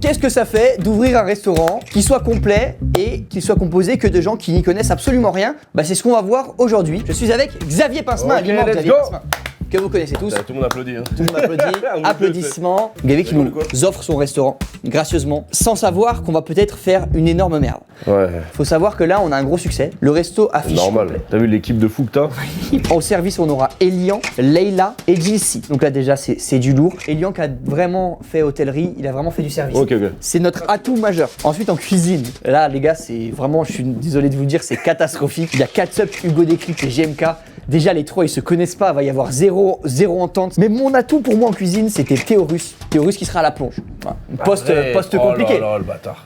Qu'est-ce que ça fait d'ouvrir un restaurant qui soit complet et qui soit composé que de gens qui n'y connaissent absolument rien? Bah c'est ce qu'on va voir aujourd'hui. Je suis avec Xavier Pincemin, Ok, vivement let's Xavier go. Pincemin, que vous connaissez tous. Tout le monde applaudit. Hein. Tout le monde applaudit. Applaudissements. Xavier qui nous offre son restaurant gracieusement, sans savoir qu'on va peut-être faire une énorme merde. Ouais. Faut savoir que là on a un gros succès. Le resto affiche Normal. complet. T'as vu l'équipe de fou que t'as? Au service, on aura Elian, Leila et Gilsi. Donc là déjà c'est du lourd. Elian qui a vraiment fait hôtellerie, il a vraiment fait du service. Ok. C'est notre atout majeur. Ensuite en cuisine, là les gars c'est vraiment, je suis désolé de vous dire, c'est catastrophique. Il y a Catsup, Hugo Déclic et GMK. Déjà les trois ils se connaissent pas, il va y avoir zéro entente. Mais mon atout pour moi en cuisine c'était Théorus. Théorus qui sera à la plonge. Voilà. Poste compliqué. Oh là là, le bâtard.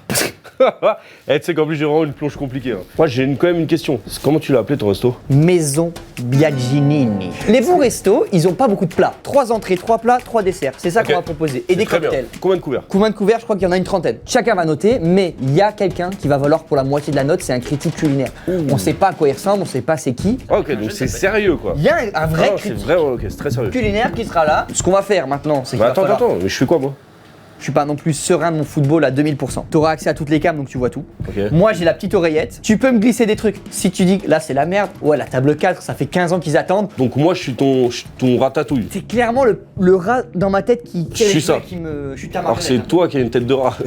Eh, tu sais qu'en plus j'ai vraiment une plonge compliquée. Hein. Moi j'ai quand même une question. Comment tu l'as appelé ton resto? Maison Biaginini. Les bons restos, ils ont pas beaucoup de plats. 3 entrées, 3 plats, 3 desserts. C'est ça Ok. qu'on va proposer. Et des Très bien. cocktails. Combien de couverts? Combien de couverts? Je crois qu'il y en a une trentaine. Chacun va noter, mais il y a quelqu'un qui va valoir pour la moitié de la note, c'est un critique culinaire. On sait pas à quoi il ressemble, on sait pas c'est qui. Ah, ok, donc c'est sérieux quoi. Il y a un vrai Ah, c'est critique vraiment ok, c'est très sérieux. culinaire qui sera là. Ce qu'on va faire maintenant, c'est que Bah, attends, mais je fais quoi moi? je suis pas non plus serein de mon football à 2000%. Tu auras accès à toutes les cams donc tu vois tout. Ok. Moi j'ai la petite oreillette. Tu peux me glisser des trucs. Si tu dis que là c'est la merde, ouais la table 4, ça fait 15 ans qu'ils attendent. Donc moi je suis ton ratatouille. C'est clairement le rat dans ma tête qui Je suis ça. je suis ta Alors marionnette. c'est toi qui as une tête de rat.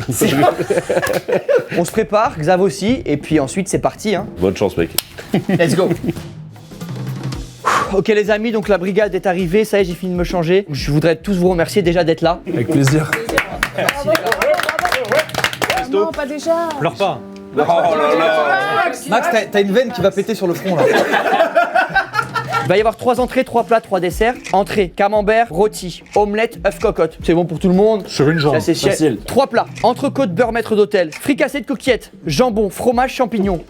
On se prépare, Xav aussi, et puis ensuite c'est parti. Hein. Bonne chance mec. Let's go. Ok les amis, donc la brigade est arrivée, ça y est j'ai fini de me changer. Je voudrais tous vous remercier déjà d'être là. Avec plaisir. Non, pas déjà. Pleure pas. Oh là là. Max, t'as une veine qui va péter sur le front là. Il va y avoir 3 entrées, 3 plats, 3 desserts. Entrée, camembert, rôti, omelette, œuf cocotte. C'est bon pour tout le monde. Sur une jambe. C'est Facile. 3 plats, entrecôte, beurre maître d'hôtel, fricassé de coquillettes, jambon, fromage, champignons,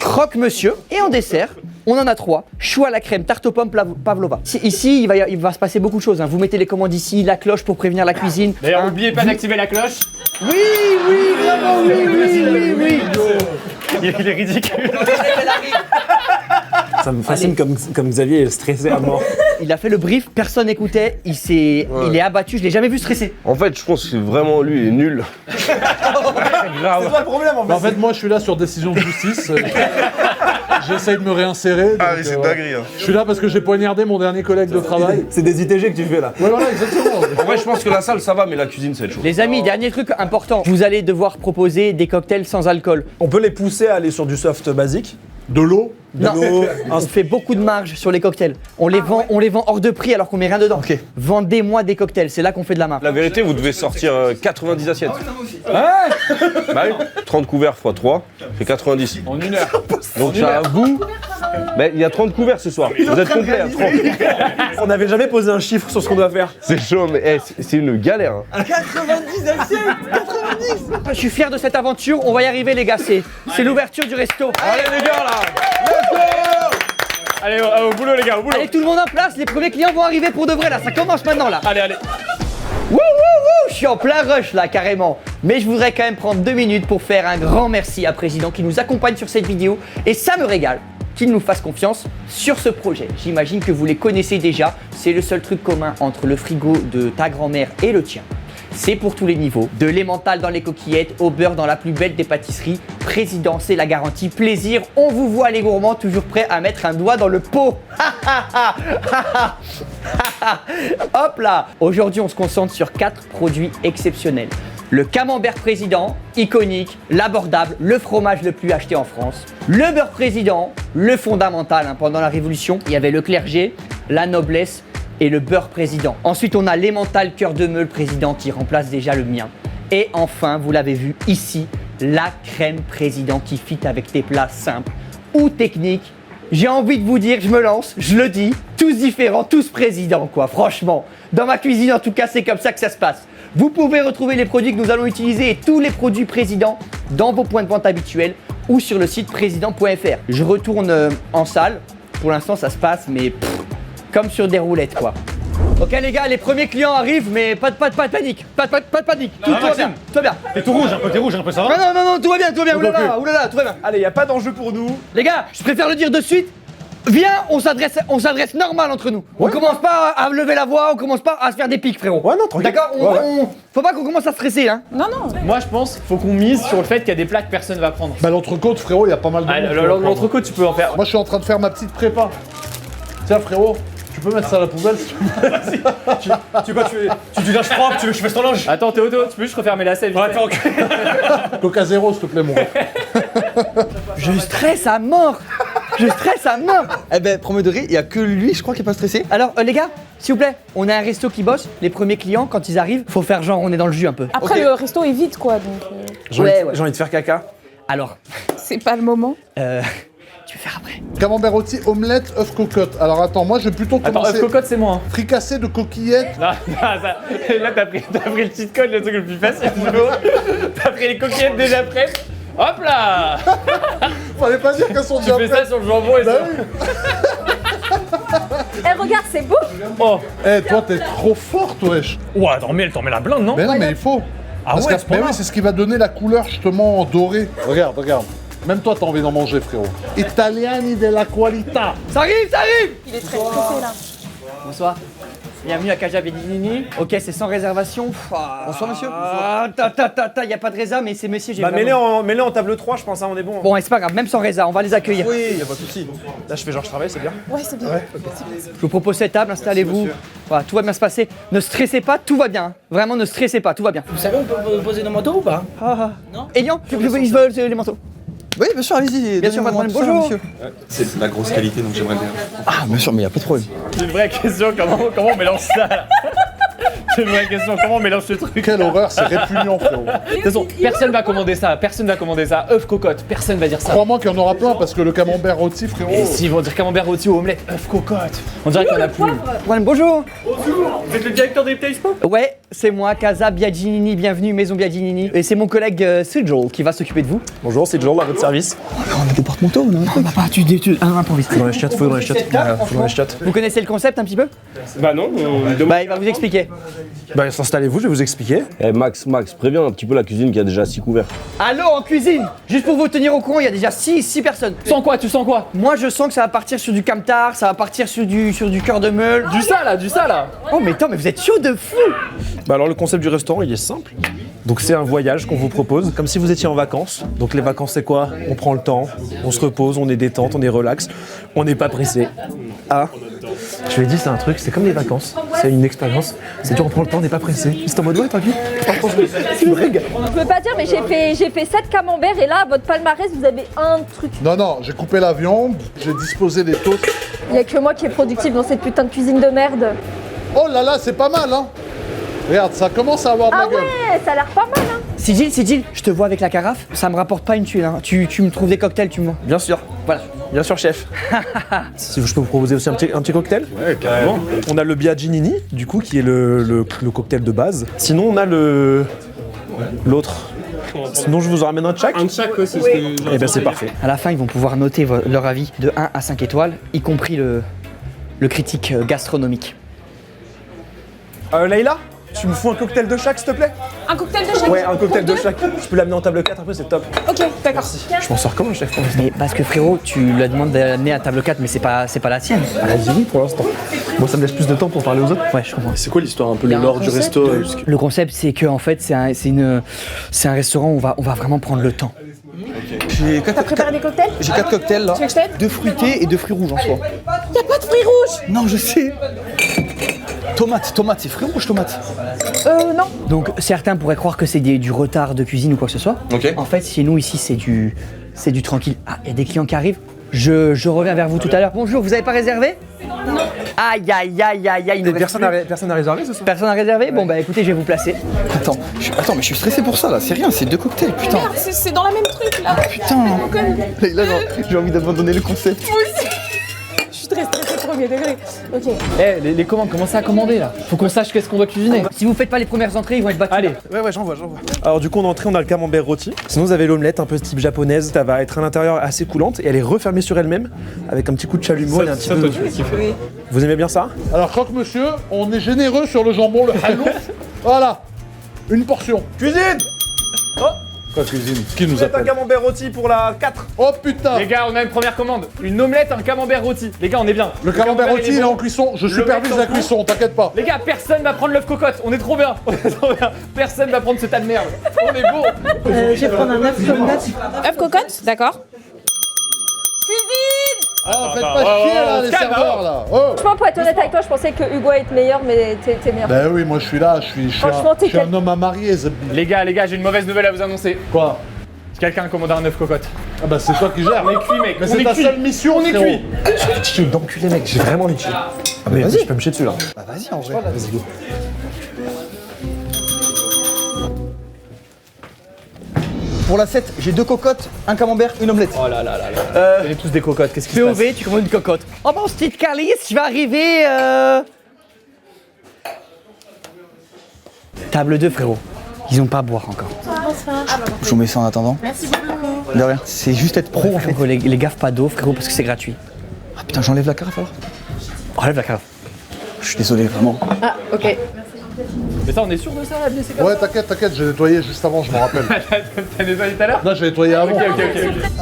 croque-monsieur. Et en dessert, on en a 3. Chou à la crème, tarte aux pommes, pavlova. Ici, il va se passer beaucoup de choses. Hein. Vous mettez les commandes ici, la cloche pour prévenir la cuisine. D'ailleurs, Hein. n'oubliez pas d'activer la cloche. Oui, vraiment, oui. Il est ridicule. Ça me fascine comme Xavier est stressé à mort. Il a fait le brief, personne n'écoutait, il est abattu, je l'ai jamais vu stresser. En fait je pense que vraiment lui il est nul. Grave. pas le problème en fait. Moi je suis là sur décision de justice. J'essaye de me réinsérer. Ah oui, c'est dinguerie. Hein. Je suis là parce que j'ai poignardé mon dernier collègue de travail. C'est des ITG que tu fais là. Ouais voilà exactement. En vrai je pense que la salle ça va mais la cuisine ça va être chaud. Les amis, dernier truc important, vous allez devoir proposer des cocktails sans alcool. On peut les pousser à aller sur du soft basique. De l'eau. Non, on fait beaucoup de marge sur les cocktails. On les vend hors de prix alors qu'on met rien dedans. Ok. Vendez-moi des cocktails, c'est là qu'on fait de la marge. La vérité vous devez sortir 90 assiettes. Bah oui. 30 couverts x 3 fait 90. En une heure. Donc ça à vous. Mais il y a 30 couverts ce soir. Vous êtes complet à 30. On n'avait jamais posé un chiffre sur ce qu'on doit faire. C'est chaud mais c'est une galère. Hein. Je suis fier de cette aventure, on va y arriver les gars, c'est l'ouverture du resto. Allez les gars là. Allez, au boulot, les gars, au boulot. Allez tout le monde en place, les premiers clients vont arriver pour de vrai là, ça commence maintenant là. Allez. Wouh, je suis en plein rush là carrément. Mais je voudrais quand même prendre 2 minutes pour faire un grand merci à Président qui nous accompagne sur cette vidéo. Et ça me régale qu'il nous fasse confiance sur ce projet. J'imagine que vous les connaissez déjà. C'est le seul truc commun entre le frigo de ta grand-mère et le tien. C'est pour tous les niveaux. De l'emmental dans les coquillettes au beurre dans la plus belle des pâtisseries. Président, c'est la garantie. Plaisir, on vous voit les gourmands toujours prêts à mettre un doigt dans le pot. Hop là. Aujourd'hui, on se concentre sur 4 produits exceptionnels. Le camembert président, iconique, l'abordable, le fromage le plus acheté en France. Le beurre président, le fondamental. Hein, pendant la Révolution, il y avait le clergé, la noblesse et le beurre président. Ensuite, on a l'emmental cœur de meule président qui remplace déjà le mien. Et enfin, vous l'avez vu ici, la crème président qui fit avec tes plats simples ou techniques. J'ai envie de vous dire, je me lance, je le dis, tous différents, tous présidents quoi, franchement. Dans ma cuisine en tout cas, c'est comme ça que ça se passe. Vous pouvez retrouver les produits que nous allons utiliser et tous les produits président dans vos points de vente habituels ou sur le site président.fr. Je retourne en salle, pour l'instant ça se passe mais comme sur des roulettes quoi. Ok les gars, les premiers clients arrivent mais pas de panique, pas de panique, tout va bien, tout va bien. T'es tout rouge, un peu, ça va? Non, tout va bien, oulala, tout va bien. Allez, y a pas d'enjeu pour nous. Les gars, je préfère le dire de suite, Viens, on s'adresse normal entre nous. On commence pas à lever la voix, on commence pas à se faire des pics, frérot. Ouais, non, tranquille. D'accord Faut pas qu'on commence à stresser, hein. Non, non. Moi, je pense faut qu'on mise sur le fait qu'il y a des plats que personne va prendre. Bah l'entrecôte, frérot, il y a pas mal de Ah, monde qui va prendre. l'entrecôte, tu peux en faire. Moi, je suis en train de faire ma petite prépa. Tiens, frérot, tu peux mettre ça à la poubelle si tu veux. Tu lâches propre, tu veux que je fasse ton linge. Attends, Théo, tu peux juste refermer la selle. Ouais, Coca zéro, s'il te plaît, mon gars. Je stresse à mort. Eh ben, premier degré, il y a que lui, je crois, qui est pas stressé. Alors, les gars, s'il vous plaît, on a un resto qui bosse. Les premiers clients, quand ils arrivent, faut faire genre on est dans le jus un peu. Après, le resto est vide, quoi, donc Ouais. J'ai envie de faire caca. Alors, c'est pas le moment. tu veux faire après? Camembert rôti, omelette, œuf cocotte. Alors attends, moi, je vais plutôt Attends, commencer. cocotte, c'est moi. Fricassé de coquillettes. Non, ça... Là, t'as pris le cheat code, le truc le plus facile du jour. T'as pris les coquillettes déjà prêtes. Hop là. Fallait pas dire qu'elles sont Tu déjà fais prêtes. ça sur le jambon et Bah ça. oui. Eh, regarde, c'est beau. Oh. Eh, toi, t'es trop forte, wesh. Ouais, attends, mais elle t'en met la blinde, non? Mais non, mais il faut. Ah Parce ouais, que- à ce mais point-là. oui, c'est ce qui va donner la couleur justement dorée. Regarde, regarde. Même toi, t'as envie d'en manger, frérot. Italiani de la qualità. Ça arrive. Il est très stressé, là. Bonsoir. Bienvenue à Kaja Bedini. Ok, c'est sans réservation. Bonsoir, monsieur. Y a pas de résa, mais c'est monsieur, j'ai Bah, vraiment... mets-le en table 3, je pense, hein, on est bon. Bon, et c'est pas grave, même sans résa, on va les accueillir. Oui, y a pas de souci. Là, je fais genre, je travaille, c'est bien. Ouais, c'est bien. Je vous propose cette table, installez-vous. Voilà, tout va bien se passer. Ne stressez pas, tout va bien. hein. Vraiment, ne stressez pas, tout va bien. Vous savez, on peut poser nos manteaux ou pas? Non Elian, ils veulent les manteaux. Oui, bien sûr, allez-y. Bien sûr, donnez-moi madame, tout ça, bonjour. monsieur. C'est de la grosse qualité, donc j'aimerais bien. Ah, bien sûr, mais il a pas de problème. C'est une vraie question, comment on mélange ça là? C'est une vraie question, comment on mélange ce truc? Quelle horreur, c'est répugnant, frérot. De toute façon, personne va commander ça, œuf cocotte, personne va dire ça. Crois-moi qu'il y en aura plein parce que le camembert rôti, frérot. Et s'ils vont dire camembert rôti ou omelette, œuf cocotte, on dirait qu'il y en a plus. Madame, bonjour. Vous êtes le directeur des Expo? Ouais, c'est moi, Casa Biaginini, bienvenue, Maison Biaginini. Et c'est mon collègue Sujol qui va s'occuper de vous. Bonjour, c'est Joel à votre service. On a des porte-manteaux, non? Un improviste. Faut dans les chiottes, faut dans les chiottes. Faut dans les chiottes. Vous connaissez le concept un petit peu? Bah non, Bah, il va vous expliquer. Bah, installez-vous, je vais vous expliquer. Eh Max, préviens un petit peu la cuisine qui a déjà 6 couverts. Allô, en cuisine. Juste pour vous tenir au courant, il y a déjà 6 personnes. tu sens quoi? Moi, je sens que ça va partir sur du camtar, ça va partir sur du cœur de meule. Du ça là. Oh, mais attends, mais vous êtes chaud de fou. Bah alors le concept du restaurant il est simple. Donc c'est un voyage qu'on vous propose, comme si vous étiez en vacances. Donc les vacances c'est quoi? On prend le temps, on se repose, on est détente, on est relax, on n'est pas pressé. Ah, je lui ai dit c'est un truc, c'est comme les vacances, c'est une expérience. C'est dur, on prend le temps, on n'est pas pressé. C'est en mode ouais tranquille. C'est une règle. Je peux pas dire, mais j'ai fait 7 camemberts et là, votre palmarès, vous avez un truc. Non, j'ai coupé la viande, j'ai disposé des toasts. Il y a que moi qui est productif dans cette putain de cuisine de merde. Oh là là, c'est pas mal, hein. Regarde, ça commence à avoir de Ah la gueule. ouais, ça a l'air pas mal, hein. Sigil, je te vois avec la carafe, ça me rapporte pas une tuile. Hein. Tu me trouves des cocktails, tu me vois. Bien sûr. Voilà. Bien sûr chef. Si je peux vous proposer aussi un petit cocktail. Ouais, carrément. On a le Biaginini, du coup, qui est le cocktail de base. Sinon, on a l'autre. Sinon, je vous en ramène un de chaque. Un de chaque, ouais, c'est ce que. Eh bien, c'est parfait. À la fin, ils vont pouvoir noter leur avis de 1 à 5 étoiles, y compris le critique gastronomique. Leïla, tu me fous un cocktail de chaque, s'il te plaît? Un cocktail de chaque. Ouais, un cocktail de Pour deux. chaque. Je peux l'amener en table 4 après, c'est top. Ok, d'accord. Je m'en sors comment, chef? Mais parce que frérot, tu lui demandes d'amener à table 4, mais c'est pas la sienne. Elle a dit oui pour l'instant. Moi, ça me laisse plus de temps pour parler aux autres. Ouais, je comprends. C'est quoi l'histoire, un peu Il y a le un lore du concept, resto Le concept, c'est que en fait, c'est un restaurant où on va vraiment prendre le temps. J'ai T'as préparé des cocktails? 4 cocktails là. Tu veux que je t'aide? 2 fruités et 2 fruits rouges en soi. Y'a pas de fruits rouges! Non, je sais. Tomate, c'est fruits rouges, tomate. Non. Donc certains pourraient croire que c'est du retard de cuisine ou quoi que ce soit. Ok. En fait, chez nous ici, c'est du tranquille. Ah, il y a des clients qui arrivent. Je reviens vers vous tout à l'heure. Bonjour, vous avez pas réservé? Non. Aïe, il nous reste Personne plus. n'a réservé ce soir? Personne n'a réservé? Bon bah écoutez, je vais vous placer. Attends, mais je suis stressé pour ça là, c'est rien, c'est 2 cocktails, putain. Merde, c'est dans la même truc là. Putain. Là, j'ai envie d'abandonner le concept. Je suis très stressée premier degré. Ok. Eh, les commandes, commencez à commander là. Faut qu'on sache qu'est-ce qu'on doit cuisiner. Si vous faites pas les premières entrées, ils vont être battus. Allez, Ouais, j'envoie. Alors du coup, en entrée, on a le camembert rôti. Sinon, vous avez l'omelette un peu type japonaise. Ça va être à l'intérieur assez coulante et elle est refermée sur elle-même avec un petit coup de chalumeau et un petit peu. Vous aimez bien ça? Alors, croque-monsieur, on est généreux sur le jambon, le halouf. Voilà, une portion. Cuisine! Quoi, cuisine? Qui nous Vous êtes un appelle? camembert rôti pour la 4. Oh putain! Les gars, on a une première commande. Une omelette, un camembert rôti. Les gars, on est bien. Le camembert rôti, il il est bon. en cuisson. Je Le supervise mec la s'en cuisson, t'inquiète pas. Les gars, personne va prendre l'œuf cocotte. On est trop bien. On est trop bien. Personne va prendre ce tas de merde. On est beau. Je vais prendre un œuf cocotte. Œuf cocotte, d'accord. Ah, faites attends, pas oh, chier là, oh, les calme, serveurs là. Oh! Franchement, pour être honnête avec toi, je pensais que Hugo allait être meilleur, mais t'es meilleur. Ben oui, moi je suis là, je suis Franchement, je suis t'es un homme à marier, Zebbi. Les gars, j'ai une mauvaise nouvelle à vous annoncer. Quoi? Quelqu'un a commandé un œuf cocotte. Ah bah c'est toi qui gères. On est cuit, mec. Mais On c'est est ta cuit. seule mission, On est frérot. cuit. Je vais d'enculer, mec. J'ai vraiment les chier. Ah, mais vas-y, je peux me chier dessus là. Bah vas-y en vrai. Vas-y, go. Pour la 7, j'ai 2 cocottes, un camembert, une omelette. Oh là là là là. On est tous des cocottes. Qu'est-ce qui se passe? POV, tu commandes une cocotte. Oh mon petite Carlis, je vais arriver. Table 2, frérot. Ils ont pas à boire encore. Je vous mets ça en attendant. Merci beaucoup. De rien. C'est juste être pro en fait. Frérot, les gaffes pas d'eau, frérot, parce que c'est gratuit. Ah putain, j'enlève la carafe alors. Enlève la carafe. Je suis désolé, vraiment. Ah, ok. Mais ça, on est sûr de ça, la blessée comme Ouais, t'inquiète, j'ai nettoyé juste avant, je me rappelle. ça? T'as nettoyé tout à l'heure? Là, j'ai nettoyé avant. Ok.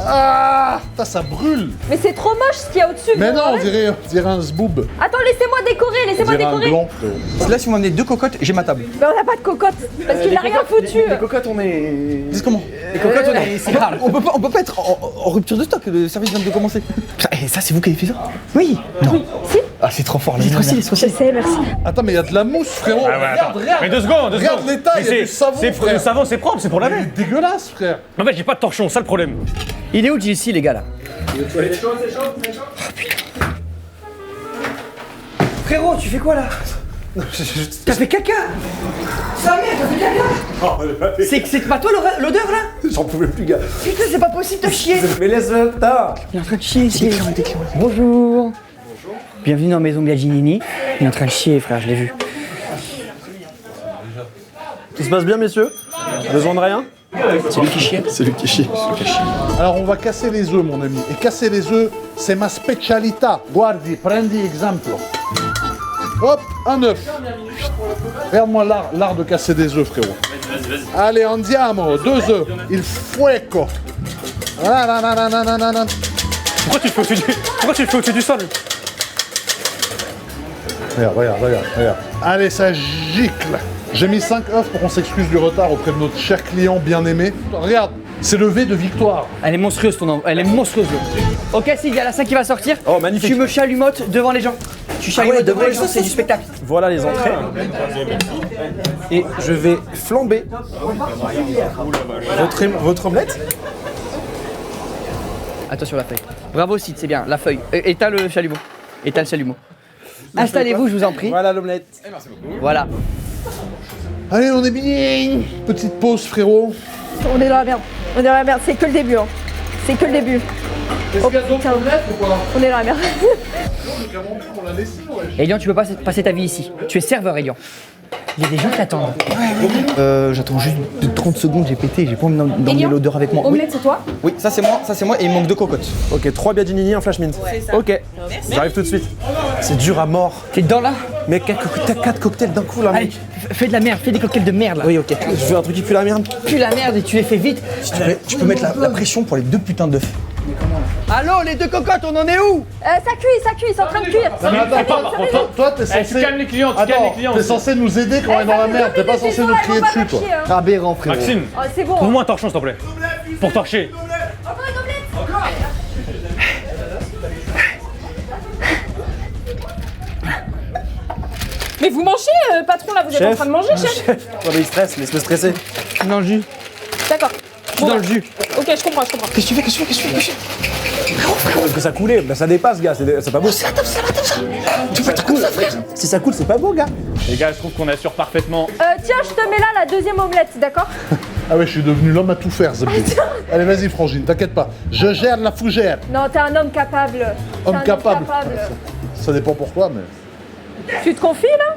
Ah, putain, ça brûle. Mais c'est trop moche ce qu'il y a au-dessus. Mais vous non, on voyez dirait un zboob. Attends, laissez-moi décorer, On laissez-moi dirait un décorer. gland, frérot. Là, si vous m'amenez 2 cocottes, j'ai ma table. Mais on n'a pas de cocotte, parce qu'il n'a rien foutu. Les cocottes, on est. Dis comment? Les cocottes, on est ici. On peut pas être en rupture de stock, le service vient de commencer. Et ça, c'est vous qui avez fait ça? Oui. Non. Si. Ah, c'est trop fort, C'est trop stylé, c'est trop Je stylé. sais, merci. Attends, mais il y a de la mousse, frérot. Regarde. Mais 2 secondes, 2 Regarde secondes. l'état, il y a du savon, frère. Le savon, c'est propre, c'est pour Il laver. est dégueulasse, frère. En fait, j'ai pas de torchon, ça le problème. Il est où JC, les gars, là? Frérot, tu fais quoi là? T'as fait caca? Ça merde, t'as fait caca? C'est pas toi l'odeur là? J'en pouvais plus, gars. Putain, c'est pas possible de chier! Mais laisse-le, t'as. Il est en train de chier ici. Bonjour. Bienvenue dans Maison Biaginini. Il est en train de chier, frère, je l'ai vu. Tout se passe bien, messieurs? Besoin de rien? C'est lui qui chie. C'est lui qui chie. Alors, on va casser les œufs, mon ami. Et casser les œufs, c'est ma specialità. Guardi, prendi exemple. Hop, un œuf. Regarde-moi l'art de casser des œufs, frérot. Allez, andiamo, 2 œufs. Il fuoco. Pourquoi tu le fais au-dessus du sol? Regarde. Allez, ça gicle. J'ai mis 5 œufs pour qu'on s'excuse du retard auprès de notre cher client bien-aimé. Regarde, c'est le V de victoire. Elle est monstrueuse elle est monstrueuse. Ok, s'il y a la 5 qui va sortir, Oh, magnifique. tu me chalumotes devant les gens. Tu chalumotes devant les gens, c'est du spectacle. Voilà les entrées. Et je vais flamber votre omelette. Attention la feuille. Bravo Sid, c'est bien, la feuille. Éteins le chalumeau. Installez-vous, je vous en prie. Voilà l'omelette. Voilà. Allez, on est bien. Petite pause, frérot. On est dans la merde. C'est que le début. C'est que le début. Oh putain. On est dans la merde. Elian, tu peux pas passer ta vie ici. Tu es serveur, Elian. Il y a des gens qui t'attendent. J'attends juste de 30 secondes, j'ai pété, j'ai pas envie d'emmener Elian, l'odeur avec moi. Oui, Omelette, c'est toi? oui, ça c'est moi et il manque 2 cocottes. Ok, 3 biaginini, un flash mint. Ok, j'arrive tout de suite. C'est dur à mort. T'es dedans là? Mais t'as 4 cocktails d'un coup là, Allez, mec. fais de la merde, fais des cocktails de merde là. Oui, ok. Je fais un truc qui pue la merde. Pue la merde et tu les fais vite. Tu peux mettre la pression pour les 2 putains d'œufs. Allô, les 2 cocottes, on en est où? Ça cuit, c'est en train de cuire. Non, mais attends, toi, t'es censé... tu calmes les clients, tu calmes les clients T'es aussi. censé nous aider quand on est dans la merde. T'es pas censé nous crier dessus, toi. Aberrant, frérot. Maxime, Oh, c'est bon. trouve-moi un torchon, s'il te plaît. Pour torcher. Mais vous mangez, patron, là, vous êtes en train de manger, chef? Non mais il stresse, laisse-le stresser. Je suis dans le jus. D'accord. Je suis dans le jus. Ok, je comprends. Qu'est-ce que tu fais Parce que ça coulait, bah ça dépasse, gars, c'est pas beau. Tu fais comme ça, frère. Si ça coule, c'est pas beau, gars. Les gars, je trouve qu'on assure parfaitement. Tiens, je te mets là la 2e omelette, d'accord? Ah ouais, je suis devenu l'homme à tout faire, Zebbi. Allez, vas-y, Frangine, t'inquiète pas. Je gère la fougère. Non, t'es un homme capable. T'es Homme un capable. capable. Ça dépend pourquoi, mais... Tu te confies là?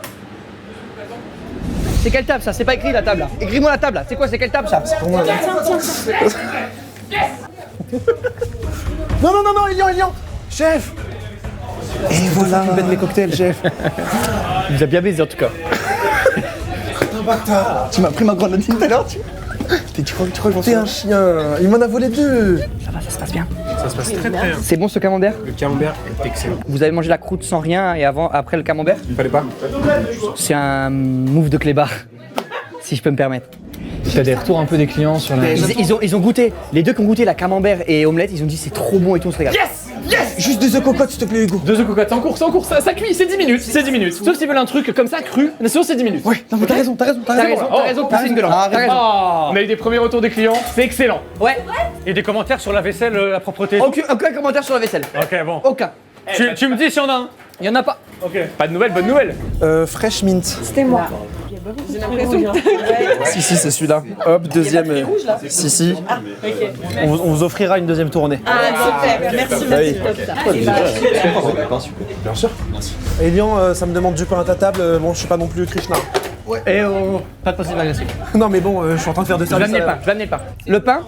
C'est quelle table ça? C'est pas écrit la table là. Écris-moi la table là. C'est quoi? C'est quelle table ça? Non, Elian. Chef. Et voilà. Tu mes cocktails, chef. Il vous a bien baisé en tout cas. Tu m'as pris ma grenadine tout à l'heure, tu... Tu crois que j'en sais un chien? Il m'en a volé 2. Ça va, ça se passe bien. Ça se passe très bien. C'est bon ce camembert? Le camembert est excellent. Vous avez mangé la croûte sans rien et après le camembert? Il fallait pas. C'est un move de clébard, si je peux me permettre. T'as des retours un peu des clients sur la... Ils ont goûté, les deux qui ont goûté la camembert et omelette, ils ont dit c'est trop bon et tout, on se régale. Yes! Yes! Juste 2 œufs cocottes, s'il te plaît, Hugo. 2 œufs cocottes, c'est en cours, ça cuit, c'est 10 minutes, c'est 10 minutes. Sauf s'ils veulent un truc comme ça, cru, mais sinon c'est 10 minutes. Ouais, non, mais t'as raison. T'as raison de pousser une gueule. Arrête. T'as raison. On a eu des premiers retours des clients, c'est excellent. Ouais, Et des commentaires sur la vaisselle, la propreté. aucun commentaire sur la vaisselle. Ok, bon. Aucun. Tu me dis s'il y en a un. Il y en a pas. Ok. Pas de nouvelles, bonne nouvelle. Fresh mint. C'était moi. Si, c'est celui-là. Hop, deuxième. Si. On vous offrira une deuxième tournée. Merci, Bien sûr. Elian, ça me demande du pain à ta table. Bon, je suis pas non plus Krishna. Et pas de possible agressif. Non, mais bon, je suis en train de faire de Je vais amener le pain, Le pain,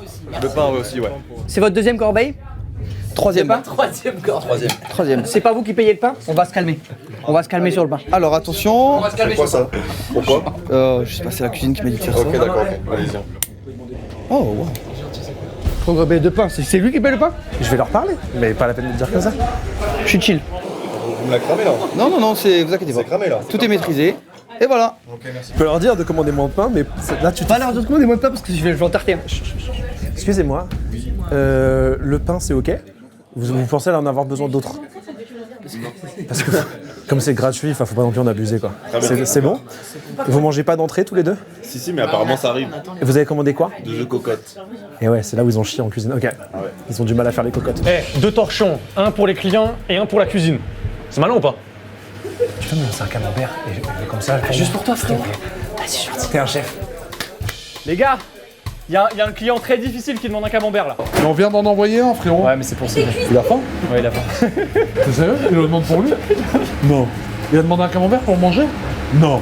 Le pain aussi, ouais. c'est votre deuxième corbeille? Troisième. Troisième. C'est pas vous qui payez le pain? On va se calmer. On va se calmer sur le pain. Alors attention. va se calmer Quoi ça? Pourquoi? Je sais pas, c'est la cuisine qui m'a dit de faire ça. Ok, d'accord, ok. Allez-y. Oh, wow. Corbeille de pain, c'est lui qui paye le pain? Je vais leur parler, mais pas la peine de le dire comme ça. Je suis chill. Vous me la cramez là? Non, c'est. Vous inquiétez pas. C'est cramé là. Tout est maîtrisé. Et voilà. Je peux leur dire de commander moins de pain, mais là tu Pas l'heure de commander moins de pain parce que je vais en tarter. Excusez-moi, le pain c'est ok? Vous pensez en avoir besoin d'autres? Parce que comme c'est gratuit, faut pas non plus en abuser quoi. C'est bon? Vous mangez pas d'entrée tous les deux? Si, mais apparemment ça arrive. Et vous avez commandé quoi? 2 œufs cocottes. Et ouais, c'est là où ils ont chié en cuisine. Ok. Ils ont du mal à faire les cocottes. Eh, 2 torchons, un pour les clients et un pour la cuisine. C'est malin ou pas? Tu peux me lancer un camembert et comme ça. Juste pour toi, frère. Vas-y, gentil. T'es un chef. Les gars, il y a un client très difficile qui demande un camembert là. Mais on vient d'en envoyer un, frérot. Ouais, mais c'est pour ça. Il a faim? Ouais, il a faim. T'es sérieux? Il le demande pour lui? Non. Il a demandé un camembert pour manger? Non.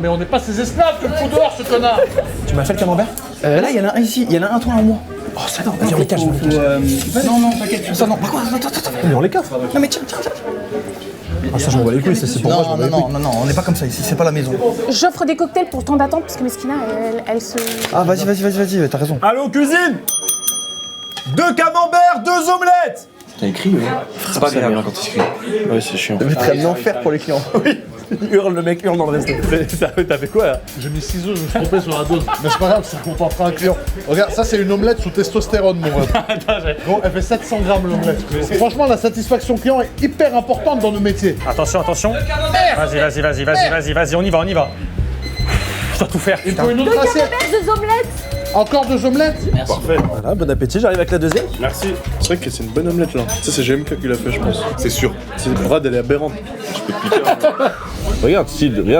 Mais on n'est pas ses esclaves, tu le fous dehors, ce connard! Tu m'as fait le camembert? Là, il y en a un ici. Il y en a un, toi, un moi. Oh, ça non, vas-y, on les cache. Non, t'inquiète. Ça, non. Par contre, attends. Mais on les coffre. Non, mais tiens. Ah, ça, je m'en bats les couilles, c'est pour moi, je m'en bats les couilles. Non, on n'est pas comme ça ici. C'est pas la maison. J'offre des cocktails pour le temps d'attente parce que Meskina, elle se. Ah, vas-y, t'as raison. Allô, cuisine! 2 camemberts, 2 omelettes! T'as écrit, ouais? C'est pas agréable quand tu écris. Ouais, c'est chiant. Ça va être un enfer pour les clients. Oui, le mec hurle dans le resto. T'as fait quoi là? J'ai mis 6 œufs, je me suis trompé sur la dose. Mais c'est pas grave, ça contentera un client. Regarde, ça c'est une omelette sous testostérone, mon ref. Bon, elle fait 700 grammes l'omelette. Franchement, la satisfaction client est hyper importante dans nos métiers. Attention. Vas-y, on y va. Je dois tout faire. Il faut une autre assiette. 2 omelettes. Encore 2 omelettes? Parfait. Voilà, bon appétit, j'arrive avec la deuxième. Merci. C'est vrai que c'est une bonne omelette là. Ça, c'est GMK qui l'a fait, je pense. C'est sûr. C'est Brad, elle est aberrante. Je peux te piquer. Regarde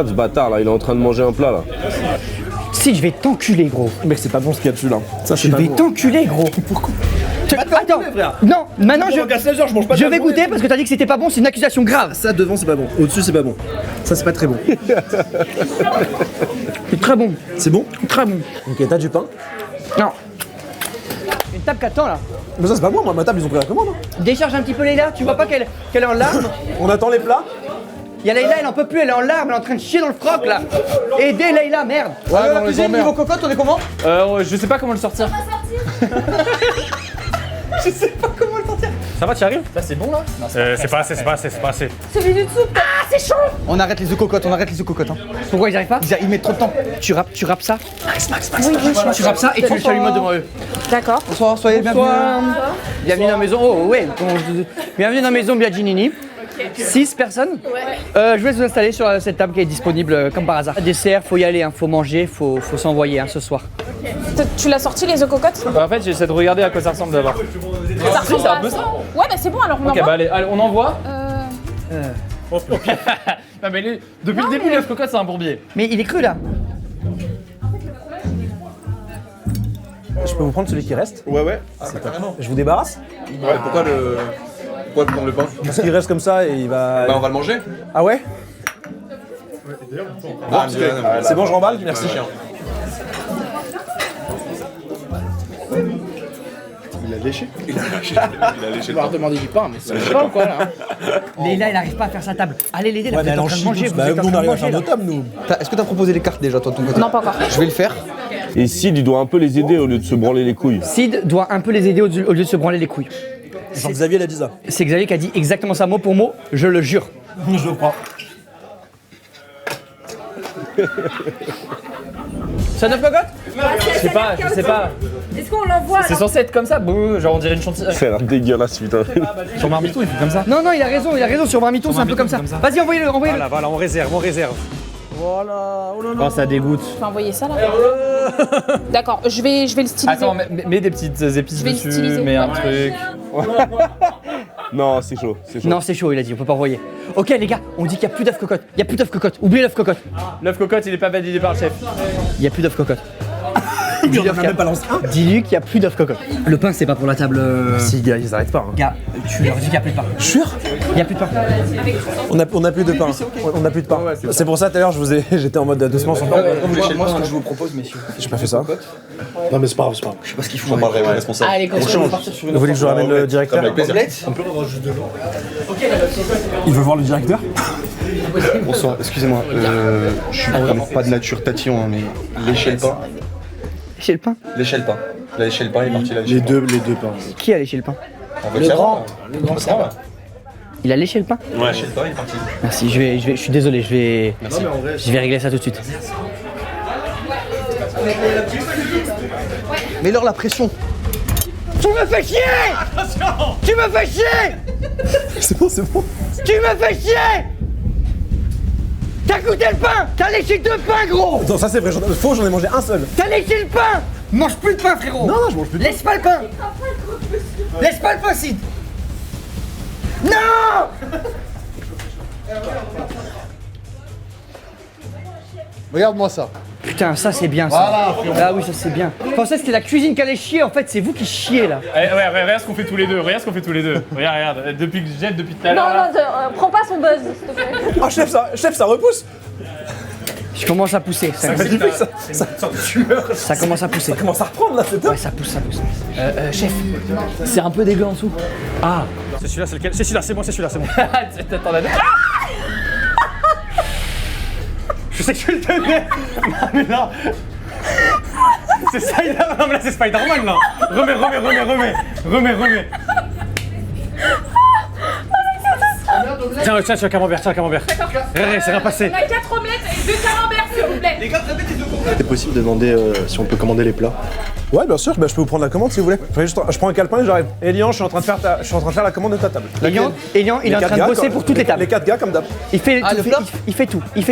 ce bâtard là, il est en train de manger un plat là. Si, je vais t'enculer, gros. Mec, c'est pas bon ce qu'il y a dessus là. Ça, Je vais t'enculer, gros. Pourquoi? Attends, non, maintenant je vais goûter parce que t'as dit que c'était pas bon, c'est une accusation grave. Ça devant, c'est pas bon. Au-dessus, c'est pas bon. Ça, c'est pas très bon. C'est très bon. C'est bon? Très bon. Ok, t'as du pain? Non. Une table qu'attend là. Mais ça, c'est pas moi, ma table, ils ont pris la commande. Hein. Décharge un petit peu Leïla, tu vois pas qu'elle est en larmes? On attend les plats? Il y a Leïla, elle en peut plus, elle est en larmes, elle est en train de chier dans le froc là. Aidez Leïla, merde. Ouais, la on les cuisine, emmerde. niveau cocotte, on est comment? Je sais pas comment le sortir. Je sais pas comment le sortir. Ça va, tu arrives? Là c'est bon là? C'est pas assez. Celui du dessous. Ah, c'est chaud. On arrête les œufs cocottes, Hein. Pourquoi ils arrivent pas? Ils mettent trop de temps. Tu rappes ça? Oui, Tu rappes ça et tu allumes devant eux. D'accord. Bonsoir, soyez les bienvenus. Bienvenue dans la maison. Oh ouais. Bienvenue dans la maison Biaginini. 6 personnes. Je vais vous installer sur cette table qui est disponible comme par hasard. Dessert, faut y aller, faut manger, faut s'envoyer ce soir. Tu l'as sorti les œufs cocottes? En fait, j'essaie de regarder à quoi ça ressemble d'abord. Ça ressemble à ça. Ouais, bah c'est bon, alors on Ok, envoie. bah allez, on envoie. Non mais depuis le début, l'œuf cocotte, c'est un bourbier. Mais il est cru là. Je peux vous prendre celui qui reste? Ouais. Je vous débarrasse? Ouais, pourquoi prendre le pain? Parce qu'il reste comme ça et il va. Bah, on va le manger. Ah ouais? Ah, C'est bon, je remballe? Merci. Il a léché. Il a léché le On va pain. redemander du pain, mais c'est pas quoi là. Leïla, elle arrive pas à faire sa table. Allez l'aider, là, Ouais, vous mais êtes elle en en train de chie manger. tous. Bah, nous, on arrive à faire nos tables, nous. Est-ce que t'as proposé les cartes déjà, toi, de ton côté? Non, pas encore. Je vais le faire. Et Sid, il doit un peu les aider au lieu de se branler les couilles. Sid doit un peu les aider au lieu de se branler les couilles. Jean-Xavier l'a dit ça. C'est Xavier qui a dit exactement ça mot pour mot, je le jure. Je le crois. C'est un œuf cocotte? Je sais pas, je sais pas. Est-ce qu'on l'envoie C'est censé être comme ça, bouh, genre on dirait une chantilly. Ça a l'air dégueulasse, putain. Sur Marmiton, il fait comme ça. Non, il a raison, sur Marmiton, c'est un peu comme ça. Vas-y, envoyez-le. Voilà, on réserve. Voilà, oh là là. Oh, ça dégoûte. Je vais envoyer ça là. D'accord, je vais le styliser. Attends, mets des petites épices Je vais le dessus, styliser. mets un truc. Non, c'est chaud, Non, c'est chaud, il a dit, on peut pas envoyer. Ok, les gars, on dit qu'il n'y a plus d'œuf cocotte. Il n'y a plus d'œuf cocotte. Oubliez l'œuf cocotte. L'œuf cocotte, il est pas validé par le chef. Il n'y a plus d'œuf cocotte. Il en a même pas lancé un. Dis-lui qu'il n'y a plus d'œuf cocotte. Le pain, c'est pas pour la table. Si, gars, ils arrêtent pas. Hein. Gars, tu leur dis qu'il n'y a plus de pain. Sûr? Il n'y a plus de pain. On a plus de pain. On n'a plus de pain. C'est pour ça, tout à l'heure, j'étais en mode doucement sans pain. Moi, ce que je vous propose, messieurs. J'ai pas fait ça. Non, mais c'est pas grave, c'est pas grave. Je sais pas ce qu'ils font. J'en parlerai au responsable. Allez, continue. Vous voulez que je ramène le directeur? Avec plaisir. Il veut voir le directeur? Bonsoir, excusez-moi. Je suis vraiment pas de nature tatillon, mais lécher le pain. Lécher le pain? Lécher le pain. Là, lécher le pain, il est parti là. Les deux pains. Qui a léché le pain? Le grand serveur. Il a léché le pain? Ouais, lécher le pain, il est parti. Merci, je suis désolé, je vais régler ça tout de suite. Mets-leur la pression. Tu me fais chier! Attention! Tu me fais chier! C'est bon. Tu me fais chier! T'as goûté le pain! T'as léché 2 pains, gros! Non, ça c'est vrai, j'en ai mangé un seul. T'as léché le pain! Mange plus de pain, frérot! Non, je mange plus de pain. Laisse pas le pain! Laisse pas le pain, Sid! Non! Regarde-moi ça. Putain, ça c'est bien ça. Voilà, frérot. Ah oui, ça c'est bien. Je pensais que c'était la cuisine qui allait chier, en fait, c'est vous qui chiez là. Ouais, regarde ce qu'on fait tous les deux, Regarde, depuis que je jette depuis tout à l'heure. Non, prends pas son buzz, s'il te plaît. Ah, chef, ça repousse. Je commence à pousser. Ça commence à pousser. Ça commence à reprendre là, c'est top. Ouais, ça pousse. Chef, c'est un peu dégueu en dessous. Ah, c'est celui-là, c'est lequel? C'est celui-là, c'est moi. T'en as deux. Je sais que je le tenais. Non mais non. C'est ça, non mais là c'est Spider-Man là. Remets. Tiens, un camembert. D'accord. C'est rien passé. On a 4 omelettes et 2 camemberts, s'il vous plaît. C'est possible de demander si on peut commander les plats? Ouais, bien sûr, je peux vous prendre la commande si vous voulez. Je prends un calepin et j'arrive. Elian, je suis en train de faire la commande de ta table. Elian, il est en train de bosser pour toutes les tables. Les 4 gars comme d'hab. Il fait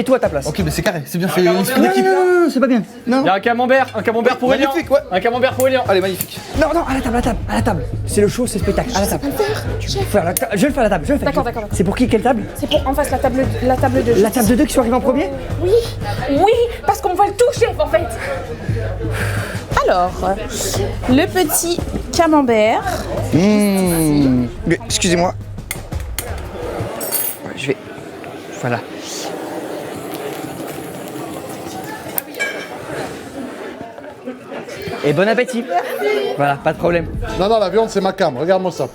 tout à ta place. Ok, mais c'est carré, c'est bien fait. Non, c'est pas bien. Non. Il y a un camembert pour Elian. Magnifique, ouais. Un camembert pour Elian. Allez, magnifique. Non, à la table. C'est le show, c'est le spectacle. À la table. Je vais le faire à la table. D'accord. C'est pour qui? Quelle table? C'est pour en face la table de La table de 2 qui sont arrivés en premier? Oui, parce qu'on va le toucher en fait. Alors, le petit camembert. Mais, excusez-moi. Ouais, voilà. Et bon appétit. Voilà, pas de problème. Non, la viande, c'est ma cam. Regarde-moi ça.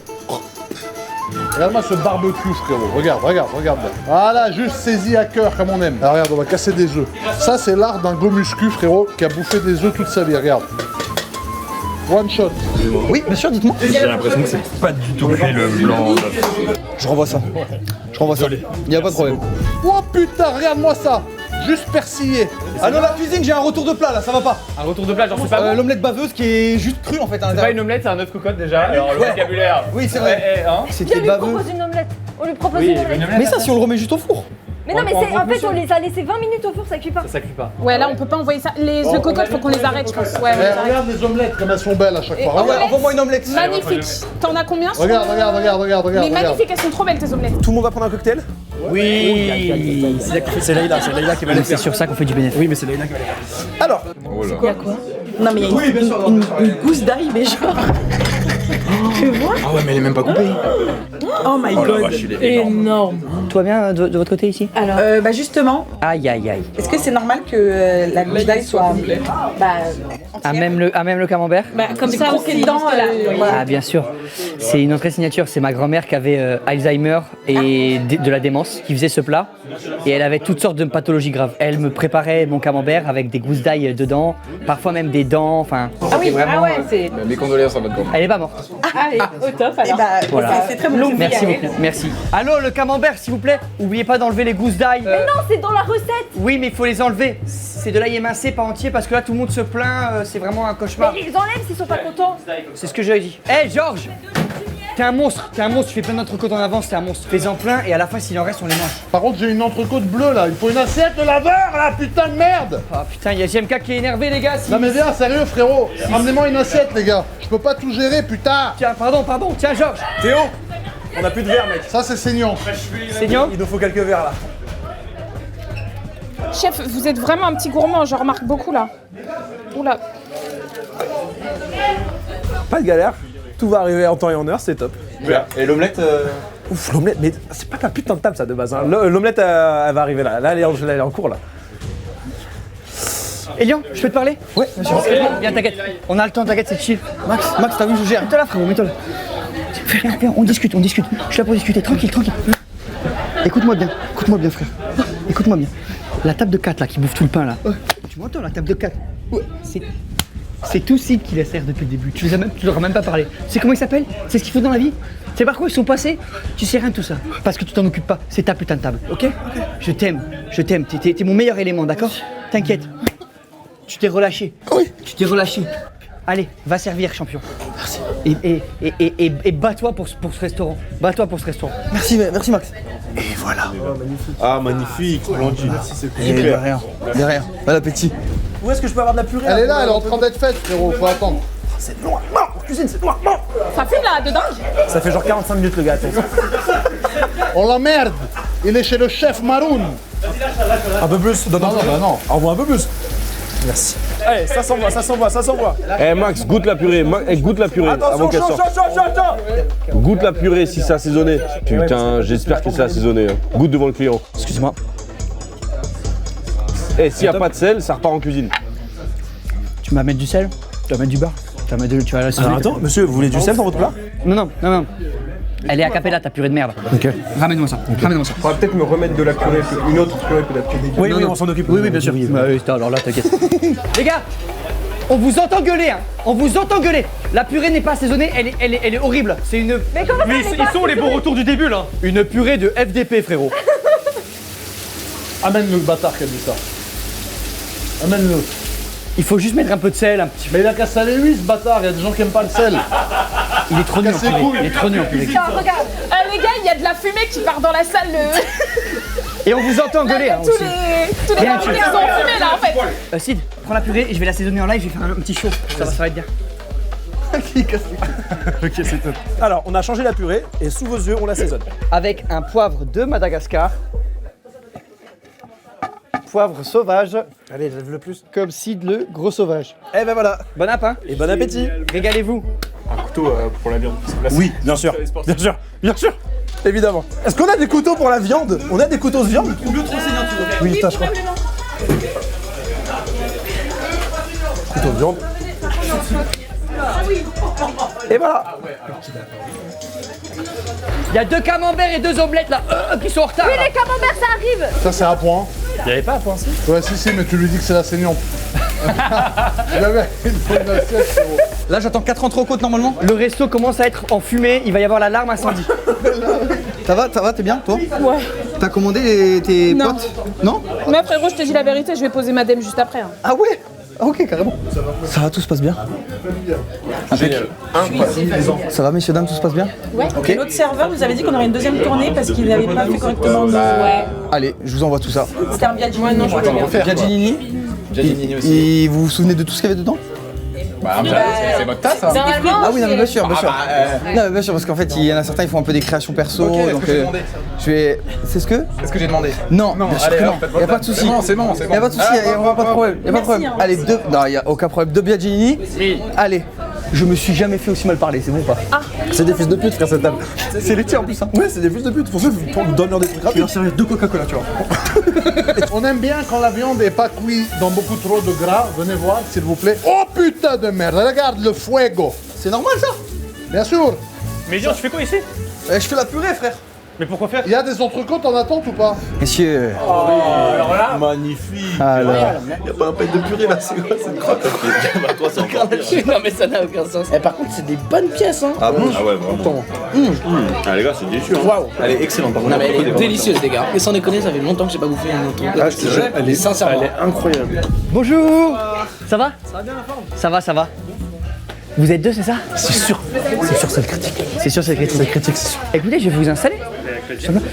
Regarde-moi ce barbecue, frérot. Regarde bien. Voilà, juste saisi à cœur comme on aime. Alors, regarde, on va casser des œufs. Ça, c'est l'art d'un gomuscu, frérot, qui a bouffé des œufs toute sa vie. Regarde. One shot. Oui, bien sûr, dites-moi. J'ai l'impression que c'est pas du tout fait le blanc. Je renvoie ça. Il y a pas de problème. Oh putain, regarde-moi ça. Juste persillé. Ah non, la cuisine, j'ai un retour de plat là, ça va pas. Un retour de plat, genre c'est pas bon. L'omelette baveuse qui est juste crue en fait à C'est pas l'intérieur. une omelette, c'est un œuf cocotte déjà. Alors le vocabulaire. Oui, c'est vrai. Viens, on lui propose une omelette. Mais ça, si on le remet juste au four. Mais non, mais en fait, on les a laissés 20 minutes au four, ça cuit pas. Ça cuit pas. Ouais, là on peut pas envoyer ça. Les œufs cocottes, faut qu'on les arrête, je pense. Ouais, on les arrête. Regarde les omelettes comme elles sont belles à chaque fois. Ah Regarde. ouais, envoie-moi une omelette. Magnifique. T'en as combien? Regarde. Mais magnifique, elles sont trop belles tes omelettes. Tout le monde va prendre un cocktail? Oui. C'est Leïla qui va les C'est faire. sur ça qu'on fait du bénéfice. Oui, mais c'est Leïla qui va les faire. Alors, Il y a quoi? Non mais il y a une gousse d'ail mais genre... Tu vois? Ah ouais, mais elle est même pas coupée. Oh my god. Énorme. Tout va bien de votre côté ici? Alors, Bah justement, Aïe aïe aïe. est-ce que c'est normal que la gousse d'ail soit À même le camembert? comme ça croquée aussi, dedans Ah bien sûr. C'est une entrée signature. C'est ma grand-mère qui avait Alzheimer et de la démence qui faisait ce plat. Et elle avait toutes sortes de pathologies graves. Elle me préparait mon camembert avec des gousses d'ail dedans, parfois même des dents. Enfin, Ah oui, vraiment. ah ouais, c'est. Mes condoléances à votre grand. Elle est pas morte. Allez, au top alors. Voilà. c'est très bon. Merci beaucoup. Merci. Allô, le camembert, s'il vous plaît. Oubliez pas d'enlever les gousses d'ail. Mais non, c'est dans la recette. Oui, mais il faut les enlever. C'est de l'ail émincé, pas entier, parce que là tout le monde se plaint. C'est vraiment un cauchemar. Mais ils enlèvent s'ils sont pas contents. C'est ce que j'ai dit. Hé, Georges. T'es un monstre, tu fais plein d'entrecôtes en avance, t'es un monstre. Fais-en plein et à la fin, s'il en reste, on les mange. Par contre, j'ai une entrecôte bleue là, il faut une assiette de laveur là, putain de merde. Ah putain, il y a JMK qui est énervé, les gars. Non mais viens, sérieux frérot, ramenez-moi une assiette les gars, je peux pas tout gérer putain. Tiens, pardon, tiens, Georges. Théo, on a plus de verre, mec. Ça c'est saignant. Seigneur. Il nous faut quelques verres là. Chef, vous êtes vraiment un petit gourmand, je remarque beaucoup là. Oula. Pas de galère. Tout va arriver en temps et en heure, c'est top. Et l'omelette Ouf, l'omelette, mais c'est pas ta putain de table ça de base. Hein. L'omelette, elle va arriver là. Là, elle est en cours là. Elian, je peux te parler? Ouais, bien sûr. Viens, t'inquiète. On a le temps, t'inquiète, c'est chill. Max, t'as vu, je gère. Mets-toi là, frérot, mets-toi là. Fais rien, viens, on discute. Je suis là pour discuter, tranquille. Écoute-moi bien, frère. Écoute-moi bien. La table de 4 là, qui bouffe tout le pain là. Tu m'entends, la table de 4? Ouais. C'est tout Sid qui les sert depuis le début. Tu leur as même pas parlé. Tu sais comment ils s'appellent? C'est ce qu'il faut dans la vie? C'est par quoi ils sont passés? Tu sais rien de tout ça. Parce que tu t'en occupes pas. C'est ta putain de table, ok? Je t'aime. T'es mon meilleur élément, d'accord? T'inquiète. Tu t'es relâché. Oui. Tu t'es relâché. Allez, va servir, champion. Merci. Et bats-toi pour ce restaurant. Merci Max. Et voilà. Ah, magnifique, Blanqui. De rien. Bon appétit. Où est-ce que je peux avoir de la purée? Elle est là, elle est en train d'être faite frérot, faut attendre. C'est noir. Cuisine, c'est noir. Ça fume là, dedans? Ça fait genre 45 minutes le gars. Attends. On l'emmerde. Il est chez le chef Maroun. Un peu plus. Non, Envoie un peu plus. Merci. Allez, ça s'envoie. Eh Max, goûte la purée. Goûte la purée avant qu'elle sorte. Attention. Goûte la purée si c'est assaisonné. Putain, j'espère que c'est assaisonné. Hein. Goûte devant le client. Excuse-moi. Et s'il n'y a pas de sel, ça repart en cuisine. Tu vas mettre du sel? Tu vas mettre du beurre? Tu vas la Alors attends, monsieur, vous voulez du sel dans votre plat? Non. Elle est à capella, ta purée de merde. Ok. Ramène-moi ça. Faudra peut-être me remettre de la purée, une autre purée peut-être. Oui, on s'en occupe. Oui, bien sûr. Alors là, t'inquiète. Les gars, on vous entend gueuler, hein. La purée n'est pas assaisonnée, elle est horrible. C'est une... Mais comment ça, Ils sont les bons retours du début là. Une purée de FDP, frérot. Amène le bâtard qui a dit ça. Amène-le. Il faut juste mettre un peu de sel, un petit peu. Mais il a qu'à saler lui ce bâtard, il y a des gens qui aiment pas le sel. Il est trop nul en Cassez purée. couilles. Il est trop nul en purée. Tiens, regarde. Les gars, il y a de la fumée qui part dans la salle. Et on vous entend gueuler, hein, Tous aussi. les Bien, invités ont fumé là en fait. Sid, prends la purée et je vais l'assaisonner en live, je vais faire un petit show. Ça va être bien. Ok, c'est top. Alors, on a changé la purée et sous vos yeux, on l'assaisonne. Avec un poivre de Madagascar. Poivre sauvage, Allez, lève-le plus. comme Sid le gros sauvage. Eh ben voilà. Bon app, hein. Et bon appétit. Régalez-vous. Un couteau pour la viande. Oui, bien sûr. Évidemment. Est-ce qu'on a des couteaux pour la viande? On a des couteaux de viande? Oui, ça je crois. Couteau de viande. Et voilà. Il y a 2 camemberts et 2 omelettes là qui sont en retard. Oui, là. les camemberts, ça arrive. Ça c'est un point. Il n'y avait pas à point si? Ouais si mais tu lui dis que c'est la saignante. Il avait une bonne assiette frérot. Là j'entends 4 entrecôtes normalement. Le resto commence à être en fumée, il va y avoir l'alarme incendie. Ça va, t'es bien toi? Ouais. T'as commandé tes Non. potes? Non? Mais frérot, je te dis la vérité, je vais poser ma dème juste après. Hein. Ah ouais? Ah ok, carrément. Ça va, tout se passe bien? Ça va messieurs, dames, tout se passe bien? Ouais. Ok. Et l'autre serveur nous avait dit qu'on aurait une deuxième tournée parce qu'il n'avait pas fait correctement. Ouais. Allez, je vous envoie tout ça. C'était un Biagini. non, je peux bien. Biagini? Giannini aussi. Et vous vous souvenez de tout ce qu'il y avait dedans? C'est votre tasse, hein. Normalement, Ah oui, non, mais bien sûr. Non, mais bien sûr, parce qu'en fait, il y en a certains, ils font un peu des créations perso. Ok, donc, est-ce que j'ai demandé je vais. C'est ce que? Est-ce que j'ai demandé? Non, bien sûr allez, que non. hop, faites Il n'y a votre pas de tasse. souci. C'est bon. Il n'y a pas de souci, il n'y a pas de problème. Y a pas de problème. Allez, 2. Non, il n'y a aucun problème. 2 Biagini. Oui. Allez. Je me suis jamais fait aussi mal parler, c'est bon ou pas? C'est des fils de pute, frère, cette table. C'est les tiens en plus, hein. Ouais, c'est des fils de pute. Pour ça, vous donnez des trucs rapides. leur servir 2 Coca-Cola, tu vois. On aime bien quand la viande n'est pas cuite dans beaucoup trop de gras. Venez voir, s'il vous plaît. Oh putain de merde, regarde le fuego. C'est normal ça? Bien sûr. Mais Jean, tu fais quoi ici? Je fais la purée, frère. Mais pourquoi faire? Il y a des entrecôtes en attente ou pas? Messieurs. Alors là, Magnifique. Alors. Y'a pas un pet de purée là, c'est quoi cette crotte? Bah toi c'est encore pire. Non mais ça n'a aucun sens. Par contre, c'est des bonnes pièces, hein. Ah bon? Ah ouais, vraiment. Ah les gars, c'est déçu. Waouh. Elle est excellente par contre. Non mais elle est délicieuse, les gars. Mais sans déconner, ça fait longtemps que j'ai pas bouffé un autre truc. Ah je te jure, elle est sincèrement. Elle est incroyable. Bonjour. Ça va? Ça va bien la forme? Ça va, ça va. Vous êtes deux, c'est ça? C'est sûr. C'est sûr, c'est le critique. C'est sûr, c'est le critique. C'est le critique, c'est sûr. Écoutez, je vais vous installer.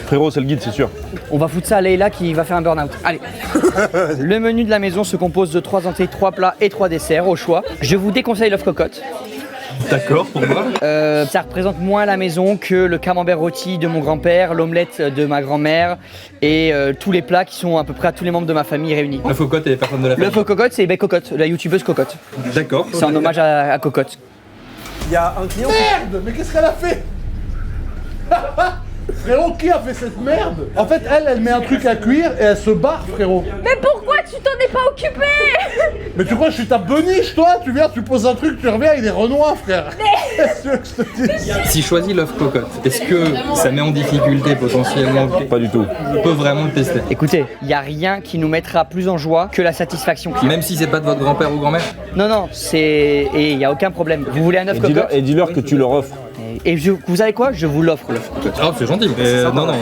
Frérot, c'est le guide, c'est sûr. On va foutre ça à Leïla qui va faire un burn-out. Allez. Le menu de la maison se compose de 3 entrées, 3 plats et 3 desserts au choix. Je vous déconseille l'œuf cocotte. d'accord, pourquoi? Ça représente moins la maison que le camembert rôti de mon grand-père, l'omelette de ma grand-mère et tous les plats qui sont à peu près à tous les membres de ma famille réunis. L'œuf cocotte et les personnes de la famille. L'œuf aux cocottes, c'est Cocotte, la youtubeuse Cocotte. D'accord. C'est un hommage à Cocotte. Il y a un client. Merde, mais qu'est-ce qu'elle a fait? Frérot, qui a fait cette merde? En fait, elle met un truc à cuire et elle se barre, frérot. Mais pourquoi tu t'en es pas occupé? Mais tu crois que je suis ta beniche, toi? Tu viens, tu poses un truc, tu reviens, il est renois, frère. Qu'est-ce que tu veux que je te dise? Si je choisis l'œuf cocotte, est-ce que ça met en difficulté potentiellement? Pas du tout. On peut vraiment le tester. Écoutez, il n'y a rien qui nous mettra plus en joie que la satisfaction client. Même si c'est pas de votre grand-père ou grand-mère? Non, non, c'est... Et il n'y a aucun problème. Vous voulez un œuf cocotte? Et dis-leur que tu leur offres. Et vous savez quoi? Je vous l'offre l'œuf cocotte. Ah, c'est gentil. Non, non,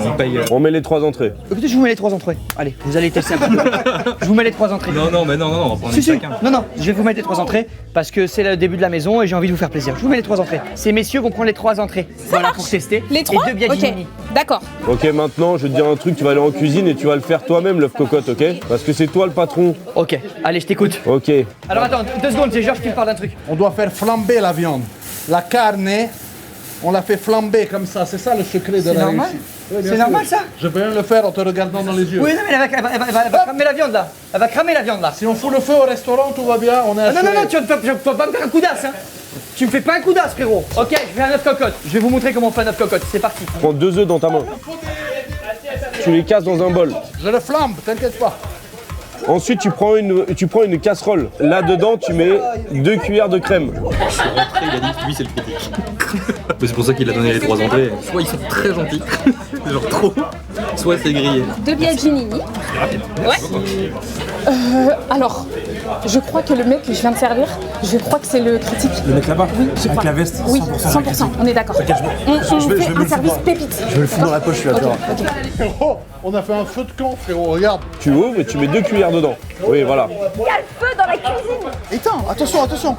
on paye. On met les 3 entrées. Écoutez, je vous mets les 3 entrées. Allez, vous allez tester un peu. Je vous mets les 3 entrées. Non, non, mais non, non, on va prendre Si, si. chacun. Non, non, je vais vous mettre les 3 entrées parce que c'est le début de la maison et j'ai envie de vous faire plaisir. Je vous mets les 3 entrées. Ces messieurs vont prendre les 3 entrées. Voilà pour tester. Les 3? Et 2 biagini. D'accord. Ok, maintenant, je vais te dire un truc, tu vas aller en cuisine et tu vas le faire toi-même, l'œuf cocotte, ok? Parce que c'est toi le patron. Ok, allez, je t'écoute. Ok. Alors attends, 2 secondes, c'est Georges qui me parle d'un truc. On doit faire flamber la viande. La carne, on la fait flamber comme ça. C'est ça le secret de la normal? réussite. Oui, bien C'est sûr. normal ça? Je peux bien le faire en te regardant dans les yeux. Oui, non, mais elle va cramer la viande là. Elle va cramer la viande là. Si on fout le feu au restaurant, tout va bien. On est Ah, non, assuré. non, non, tu vas pas me faire un coup d'as, hein. Tu me fais pas un coup d'as, frérot. Ok, je fais un œuf cocotte. Je vais vous montrer comment on fait un œuf cocotte. C'est parti. Prends 2 œufs dans ta main. Tu les casses dans un bol. Je le flambe, t'inquiète pas. Ensuite, tu prends une casserole. Là-dedans, tu mets 2 cuillères de crème. Je suis rentré, il a dit que lui c'est le critique. C'est pour ça qu'il a donné les 3 entrées. Soit ils sont très gentils, genre trop, soit c'est grillé. 2 biagini. Ouais. Alors, je crois que le mec que je viens de servir, je crois que c'est le critique. Le mec là-bas? Oui, je Avec crois. la veste? Oui, 100%. 100%, on est d'accord. On fait un service pépite. Je vais le foutre dans la poche, celui-là, tu vois. Frérot, on a fait un feu de camp, frérot, regarde. Tu ouvres et tu mets 2 cuillères dedans. Oui, voilà. Il y a le feu dans la cuisine. Attends, attention, attention.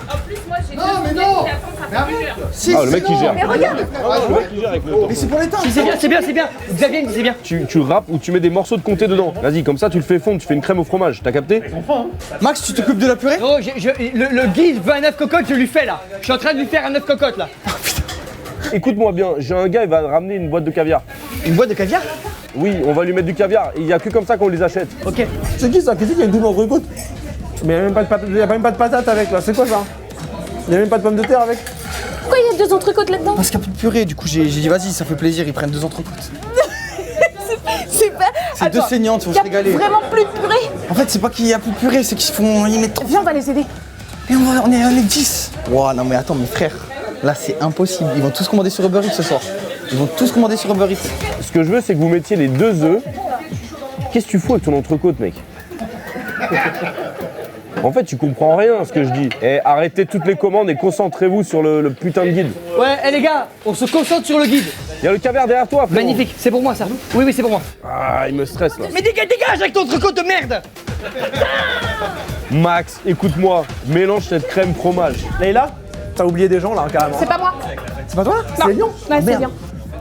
Non, mais non. Mais arrête. Si, Ah, le mec qui gère. Mais regarde. Le mec qui gère avec le temps. Mais c'est pour l'éteindre. Si, c'est bien, c'est bien, c'est bien. Xavier, c'est bien. Tu râpes ou tu mets des morceaux de comté dedans. Vas-y, comme ça, tu le fais fondre, tu fais une crème au fromage. T'as capté? Max, tu t'occupes de la purée? Oh, le guide veut un œuf cocotte, je lui fais là. Je suis en train de lui faire un œuf cocotte là. Écoute-moi bien, j'ai un gars, il va ramener une boîte de caviar. Une boîte de caviar? Oui, on va lui mettre du caviar. Il y a que comme ça qu'on les achète. Ok. C'est qui ça? Qu'est-ce qu'il y a une double entrecôte? Mais il n'y a même pas de patate, y a même pas de patate avec là, c'est quoi ça? Il n'y a même pas de pommes de terre avec? Pourquoi il y a 2 entrecôtes là-dedans? Parce qu'il n'y a plus de purée, du coup j'ai dit vas-y, ça fait plaisir, ils prennent 2 entrecôtes. C'est pas. C'est 2 saignantes, faut Il se y a régaler. vraiment plus de purée. En fait, c'est pas qu'il y a plus de purée, c'est qu'ils mettent trop. Viens, on va les aider. Mais on est 10. Wow, non mais attends, mes frères, là c'est impossible. Ils vont tous commander sur Uber Eats ce soir. Ils vont tous commander sur Uber Eats. Ce que je veux, c'est que vous mettiez les 2 œufs. Qu'est-ce que tu fous avec ton entrecôte, mec? En fait, tu comprends rien à ce que je dis. Et arrêtez toutes les commandes et concentrez-vous sur le putain de guide. Ouais, les gars, on se concentre sur le guide. Il y a le caviar derrière toi, frérot. Magnifique, c'est pour moi ça. Oui, oui, c'est pour moi. Ah, il me stresse là. Mais dégage avec ton entrecôte de merde. Max, écoute-moi, mélange cette crème fromage. Leïla, t'as oublié des gens là carrément. C'est pas moi. C'est pas toi? Non. C'est Lyon? Ouais, c'est bien.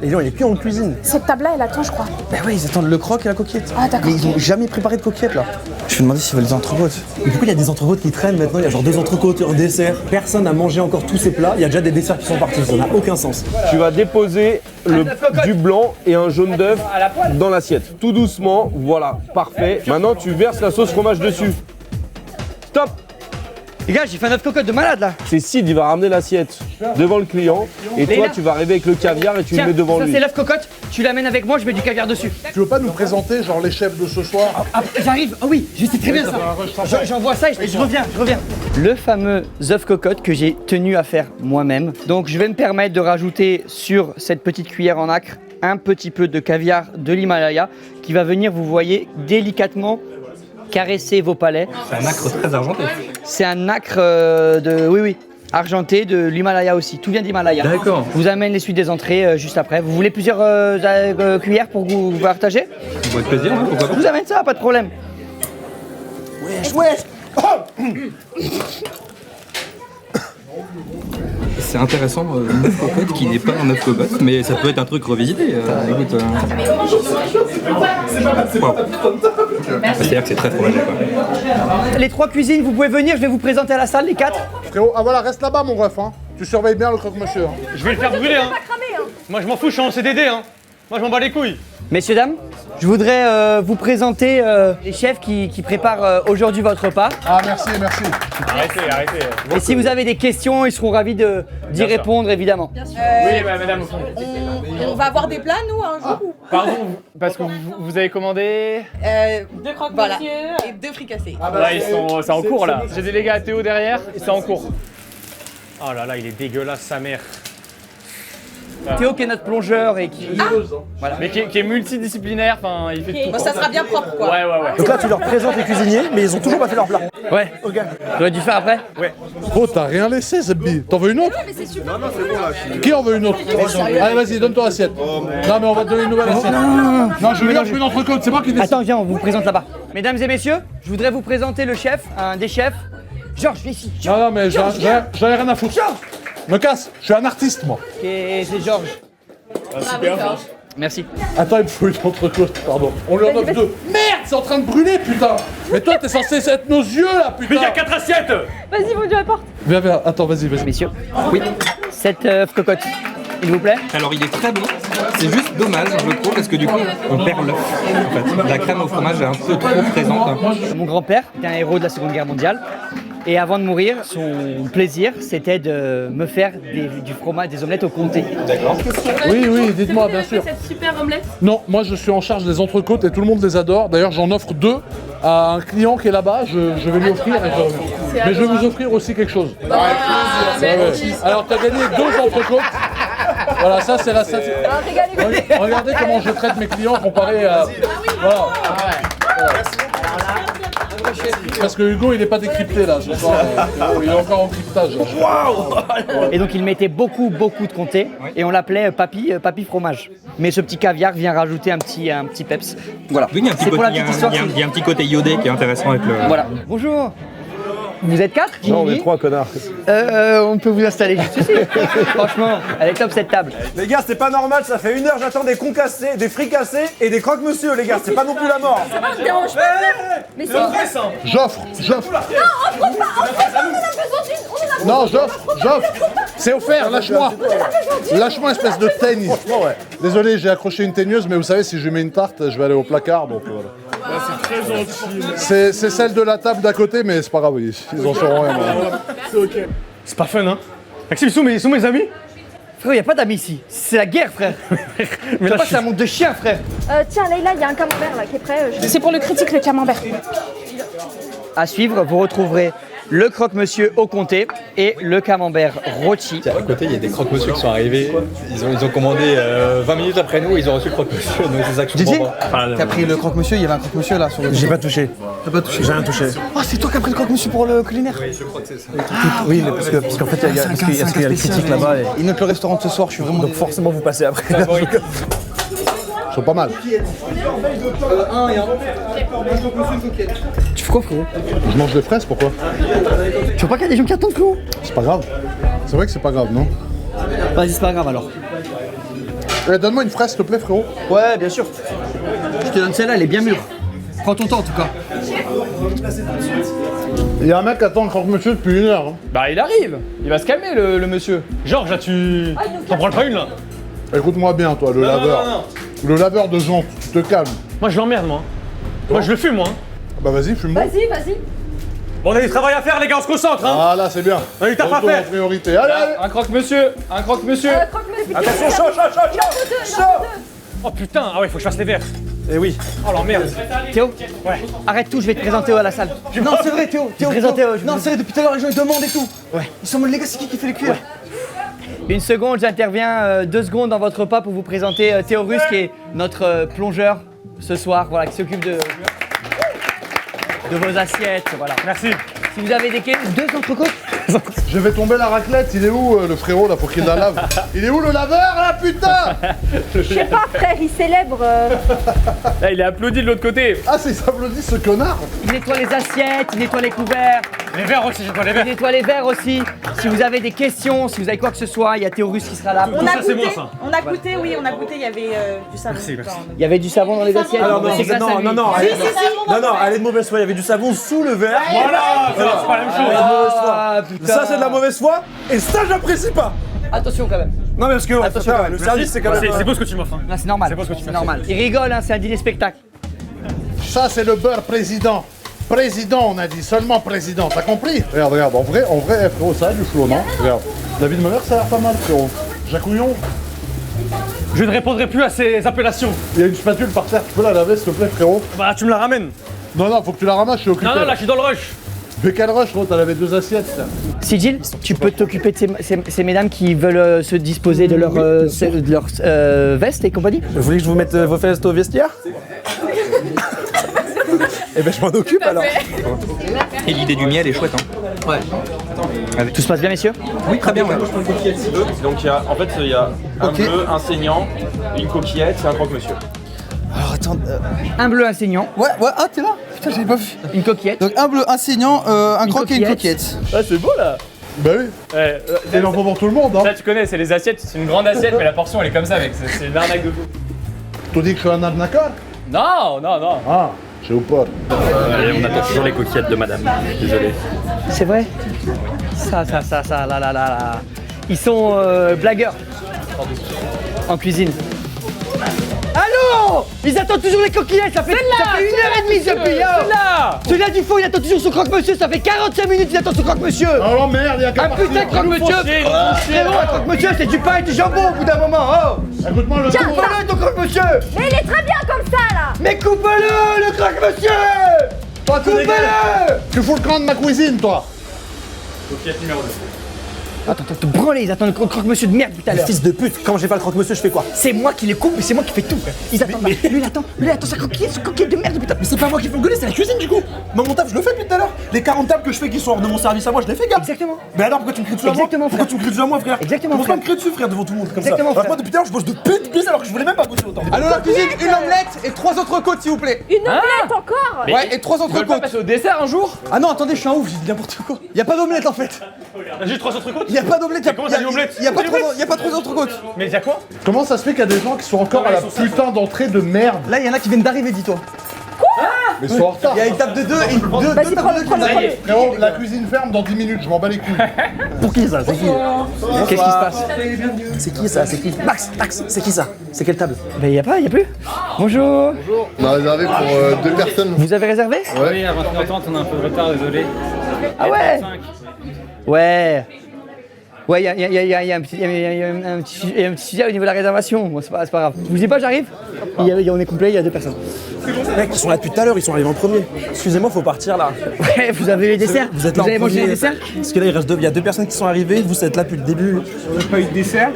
Et Lyon, il est plus en cuisine. Cette table-là, elle attend, je crois. Bah ouais, ils attendent le croque et la coquillette. Ah, d'accord. Mais ils ont jamais préparé de coquillette là. Je me demandais s'ils veulent des entrecôtes. Et pourquoi il y a des entrecôtes qui traînent maintenant? Il y a genre 2 entrecôtes, un dessert. Personne n'a mangé encore tous ces plats. Il y a déjà des desserts qui sont partis. Ça n'a aucun sens. Tu vas déposer du blanc et un jaune d'œuf dans l'assiette. Tout doucement, voilà, parfait. Maintenant, tu verses la sauce fromage dessus. Stop! Les gars, j'ai fait un œuf cocotte de malade là. C'est Sid, il va ramener l'assiette devant le client et toi, tu vas arriver avec le caviar et tu le mets devant lui. Ça c'est l'œuf cocotte, tu l'amènes avec moi, je mets du caviar dessus. Tu veux pas nous présenter genre les chefs de ce soir? J'arrive, oh oui, je sais très bien ça. J'envoie ça et je reviens. Le fameux œuf cocotte que j'ai tenu à faire moi-même. Donc je vais me permettre de rajouter sur cette petite cuillère en nacre un petit peu de caviar de l'Himalaya qui va venir, vous voyez, délicatement caresser vos palais. C'est un nacre très argenté. C'est un nacre argenté de l'Himalaya aussi. Tout vient d'Himalaya. D'accord. Je vous amène les suites des entrées juste après. Vous voulez plusieurs cuillères pour vous partager? Avec plaisir, pourquoi Je vous amène ça, pas de problème. Wesh. C'est intéressant, un œuf cocotte qui n'est pas un œuf cocotte, mais ça peut être un truc revisité. Écoute, wow. C'est-à-dire que c'est très fromagé, quoi. Les 3 cuisines, vous pouvez venir, je vais vous présenter à la salle, les 4. Frérot, ah voilà, reste là-bas mon ref, hein. Tu surveilles bien le croque-monsieur. Hein. Je vais le faire brûler, hein. Moi, je m'en fous, je suis en CDD, hein. Moi, je m'en bats les couilles. Messieurs, dames, je voudrais vous présenter les chefs qui préparent aujourd'hui votre repas. Ah merci. Arrêtez. Et si vous avez des questions, ils seront ravis d'y répondre, évidemment. Oui, madame. On va avoir des plats, nous, un jour ou... Pardon, parce que vous avez commandé... 2 croque-monsieur et 2 fricassés. Là, c'est en cours, là. J'ai délégué à Théo derrière, et c'est en cours. Oh là là, il est dégueulasse, sa mère. Théo qui est notre plongeur et qui... Voilà. Mais qui est multidisciplinaire, enfin, il fait tout. Bon, ça sera bien propre, quoi. Ouais. Donc là, tu leur présentes les cuisiniers, mais ils ont toujours pas fait leur plat. Ouais, ok. J'aurais dû faire après. Ouais. Oh, t'as rien laissé, Zebbi. T'en veux une autre? Mais c'est super. Qui en veut une autre? Allez, vas-y, donne ton assiette. Non, mais on va te donner une nouvelle assiette. Non, je mélange une entrecôte, c'est moi qui décide. Attends, viens, on vous présente là-bas. Mesdames et messieurs, je voudrais vous présenter le chef, un des chefs. Georges, viens ici. Non, mais j'en ai rien à foutre. Me casse, je suis un artiste, moi. Et c'est Georges. Merci. Attends, il me faut une entrecôte, pardon. On lui en offre 2. Merde, c'est en train de brûler, putain. Mais toi, t'es censé être nos yeux, là, putain. Mais il y a 4 assiettes. Vas-y, mon Dieu, apporte. Viens, attends, vas-y. Messieurs, oui, cette cocotte, s'il vous plaît. Alors il est très bon, c'est juste dommage, je trouve, parce que du coup, on perd l'œuf. En fait. La crème au fromage est un peu trop présente. Mon grand-père était un héros de la Seconde Guerre mondiale. Et avant de mourir, son plaisir, c'était de me faire du fromage, des omelettes au comté. D'accord. Oui, dites-moi, bien sûr. Cette super omelette. Non, moi je suis en charge des entrecôtes et tout le monde les adore. D'ailleurs, j'en offre 2 à un client qui est là-bas. Je vais lui offrir. Mais je vais vous offrir aussi quelque chose. Ouais. Alors, t'as gagné 2 entrecôtes. Voilà, ça c'est la satisfaction. Regardez comment je traite mes clients comparé à... Voilà. Parce que Hugo il est pas décrypté là ce soir, il est encore en cryptage. Et donc il mettait beaucoup de comté et on l'appelait papy fromage. Mais ce petit caviar vient rajouter un petit peps. Voilà. Oui, il y a un petit côté iodé qui est intéressant avec le... Voilà. Bonjour. Vous êtes 4? Non, on est 3 connards. On peut vous installer juste ici. Franchement, elle est top cette table. Les gars, c'est pas normal, ça fait 1 heure, j'attends des concassés, des fricassés et des croque-monsieur, les gars, c'est pas non plus la mort. Ça me dérange pas. Mais c'est... J'offre. Non, offre pas, on a besoin d'une... Non, j'offre. C'est offert, lâche-moi. Lâche-moi, espèce de teigne. Désolé, j'ai accroché une teigneuse, mais vous savez, si je lui mets une tarte, je vais aller au placard, donc voilà. C'est très gentil. C'est celle de la table d'à côté, mais c'est pas grave, ils en sauront rien. C'est ok. C'est pas fun, hein. Maxime, ils sont mes amis. Frère, y a pas d'amis ici. C'est la guerre, frère. Mais là, c'est un monde de chiens, frère. Tiens, Leïla, il y a un camembert là qui est prêt. C'est pour le critique, le camembert. À suivre, vous retrouverez le croque-monsieur au comté et le camembert rôti. À côté, il y a des croque-monsieur qui sont arrivés. Ils ont commandé 20 minutes après nous, ils ont reçu le croque-monsieur. Donc c'est ça que je Didier, comprends. t'as pris le croque-monsieur, il y avait un croque-monsieur là sur le... J'ai pas touché. T'as pas touché? J'ai rien touché. Oh, c'est toi qui as pris le croque-monsieur pour le culinaire? Oui, je crois que c'est ça. Oui, mais parce qu'en fait, il y a le critique là-bas. Il note le restaurant de ce soir, je suis vraiment... Donc forcément, vous passez après. Ils sont pas mal. Tu fais quoi, frérot? Je mange des fraises, pourquoi? Tu vois pas qu'il y a des gens qui attendent, frérot? C'est pas grave. C'est vrai que c'est pas grave, non? Vas-y, c'est pas grave alors. Donne-moi une fraise, s'il te plaît, frérot. Ouais, bien sûr. Je te donne celle-là, elle est bien mûre. Prends ton temps, en tout cas. Il y a un mec qui attend le croque-monsieur depuis 1 heure. Hein. Bah, il arrive. Il va se calmer, le monsieur. Georges, là, t'en prends pas une, là? Écoute-moi bien, toi, le laveur. Le laveur de jantes, tu te calmes. Moi, je l'emmerde, moi. Moi, je le fume, moi. Bah vas-y, fume-moi. Vas-y. Bon, on a du travail à faire, les gars, on se concentre, hein. Ah là, c'est bien. On a du taf à Retour faire. en priorité. Allez, allez. Un croque-monsieur. Attention, chaud. Oh putain, ah ouais, faut que je fasse les verres. Eh oui. Oh l'emmerde. Théo, arrête tout, je vais te présenter à la salle. Non, c'est vrai, Théo. Non, c'est vrai, depuis tout à l'heure, les gens ils demandent et tout. Ouais. Ils sont en mode, les gars, c'est qui fait les cuirs? Une seconde, j'interviens 2 secondes dans votre repas pour vous présenter Théo Russe qui est notre plongeur ce soir, voilà, qui s'occupe de vos assiettes, voilà. Merci. Si vous avez des questions, 2 entrecôtes. Je vais tomber la raclette, il est où le frérot là, faut qu'il la lave? Il est où le laveur là, putain? Je sais pas, frère, il célèbre. Là, il est applaudi de l'autre côté. Ah, c'est s'applaudit ce connard. Il nettoie les assiettes, il nettoie les couverts, Les verres aussi, j'ai pas les il verres. nettoie les verres aussi. Si vous avez des questions, si vous avez quoi que ce soit, il y a Théo Russe qui sera là. On ça, a c'est goûté, moi, ça. on a goûté, oui, on a goûté, il y avait du savon. Merci, merci. Il y avait du savon dans les assiettes. Alors non, c'est grâce à lui. non, elle est de mauvaise foi, il y avait du savon sous le verre. Voilà, c'est pas la même chose. Ah, putain. Ça c'est de la mauvaise foi, et ça j'apprécie pas. Attention quand même. Non mais parce que Attention, attends, le service c'est quand même... C'est beau ce que tu m'offres. Hein. Là, c'est normal. C'est pas ce que tu C'est fais. normal. Il rigole, hein, c'est un dîner spectacle. Ça, c'est le beurre président. Président, on a dit, seulement président, t'as compris? Regarde, regarde, en vrai, frérot, ça a du flow, non? Regarde. David Meller, ça a l'air pas mal, frérot. Jacques Houillon, Je ne répondrai plus à ces appellations. il y a une spatule par terre, tu peux la laver, s'il te plaît, frérot? Bah, tu me la ramènes. Non, non, faut que tu la ramasses, je suis occupé. Non, non, là, je suis dans le rush. Mais quel rush, frérot, t'as lavé 2 assiettes, là. Sigil, tu peux t'occuper de ces mesdames qui veulent se disposer de leur veste et compagnie? Vous voulez que je vous mette vos fesses au vestiaire? Eh ben je m'en occupe alors. Et l'idée du miel est chouette, hein. Ouais. Tout se passe bien, messieurs? Oui, très bien, ouais. Donc en fait il y a un bleu, un saignant, une coquillette et un croque-monsieur. Alors attends. Un bleu, un saignant, Ouais, ah t'es là? Putain, j'avais pas vu. une coquillette. Donc un bleu, un saignant, un croque et une coquillette. coquillette. Ah, c'est beau là. Bah oui, il en faut pour tout le monde, hein. Ça, tu connais, c'est les assiettes. C'est une grande assiette, mais la portion elle est comme ça, mec. C'est une arnaque de fou. Tu dis que je suis un arnaqueur? Non, non, non. Ah, j'ai eu peur. Et on attend toujours les coquillettes de madame. Désolé. C'est vrai? Ça, là. Ils sont blagueurs. En cuisine. Allô? Ils attendent toujours les coquillettes, ça fait 1h30 depuis. Là. Celui-là du fond, il attend toujours son croque-monsieur, ça fait 45 minutes qu'il attend son croque-monsieur. Oh merde, il y a qu'à Un putain de partir. croque-monsieur. Frérot, un croque-monsieur, c'est du pain et du jambon au bout d'un moment. Oh. Écoute-moi le Tiens, coup. Coupe-le ton croque-monsieur. Mais il est très bien comme ça, là. Mais coupe-le, le croque-monsieur. Toi, tu Coupez-le. Tu fous le camp de ma cuisine, toi. Coquillette numéro 2. Attends, te branler, ils attendent le croque-monsieur de merde tout à l'heure. Fils de pute, quand j'ai pas le croque-monsieur, je fais quoi? C'est moi qui les coupe et c'est moi qui fais tout. Ils attendent pas. Lui, il attend sa coquillette de merde, putain. Mais c'est pas moi qui fais engueuler, c'est la cuisine du coup. Moi mon taf, je le fais depuis tout à l'heure. Les 40 tables que je fais qui sont hors de mon service à moi, je les fais, gars. Exactement. Mais alors pourquoi tu me cries dessus à moi? Exactement, frère. Pourquoi tu me cries dessus à moi, frère? Exactement, Pourquoi frère. me crier dessus, frère, devant tout le monde comme Exactement, ça? Alors frère. moi depuis tout à l'heure, je bosse de pute bis alors que je voulais même pas bosser autant. Allô la cuisine, une omelette et 3 autres côtes s'il vous plaît. Une omelette encore. Ouais, et 3 autres côtes. passer au dessert un jour? Ah non, attendez, je suis un ouf, j'ai dit n'importe quoi. Y a pas d'omelette en fait. J'ai 3 autres côtes. Y a pas d'omelette, Comment t'as dit omelette? y a pas 3 autres côtes. Mais y'a quoi? Comment ça se fait qu'il y a des gens qui sont encore à la putain d'entrée de merde? Là, y en a qui viennent d'arriver, dis-toi. Mais ils sont en retard. Il y a une table de 2 et deux Vas-y, tables de prends-le, deux. prends-le. Frérot, la cuisine ferme dans 10 minutes, je m'en bats les couilles. Pour qui ça? C'est qui? Qu'est-ce qui se passe? C'est qui ça? C'est qui? Max, c'est qui ça? C'est quelle table? Ben y a plus. Bonjour. On a réservé pour 2 personnes. Vous avez réservé? Oui, à 23h30, on a un peu de retard, désolé. Ah ouais. Ouais. Ouais, il y a un petit sujet au niveau de la réservation. Bon, c'est pas grave. Je vous dis pas, j'arrive. On est complet, il y a 2 personnes. Mec, ils sont là depuis tout à l'heure, ils sont arrivés en premier. Excusez-moi, faut partir là. Ouais, vous avez les desserts? Vous êtes là en avez mangé premier. les desserts? Parce que là, il y a 2 personnes qui sont arrivées, vous êtes là depuis le début. On n'a pas eu de dessert?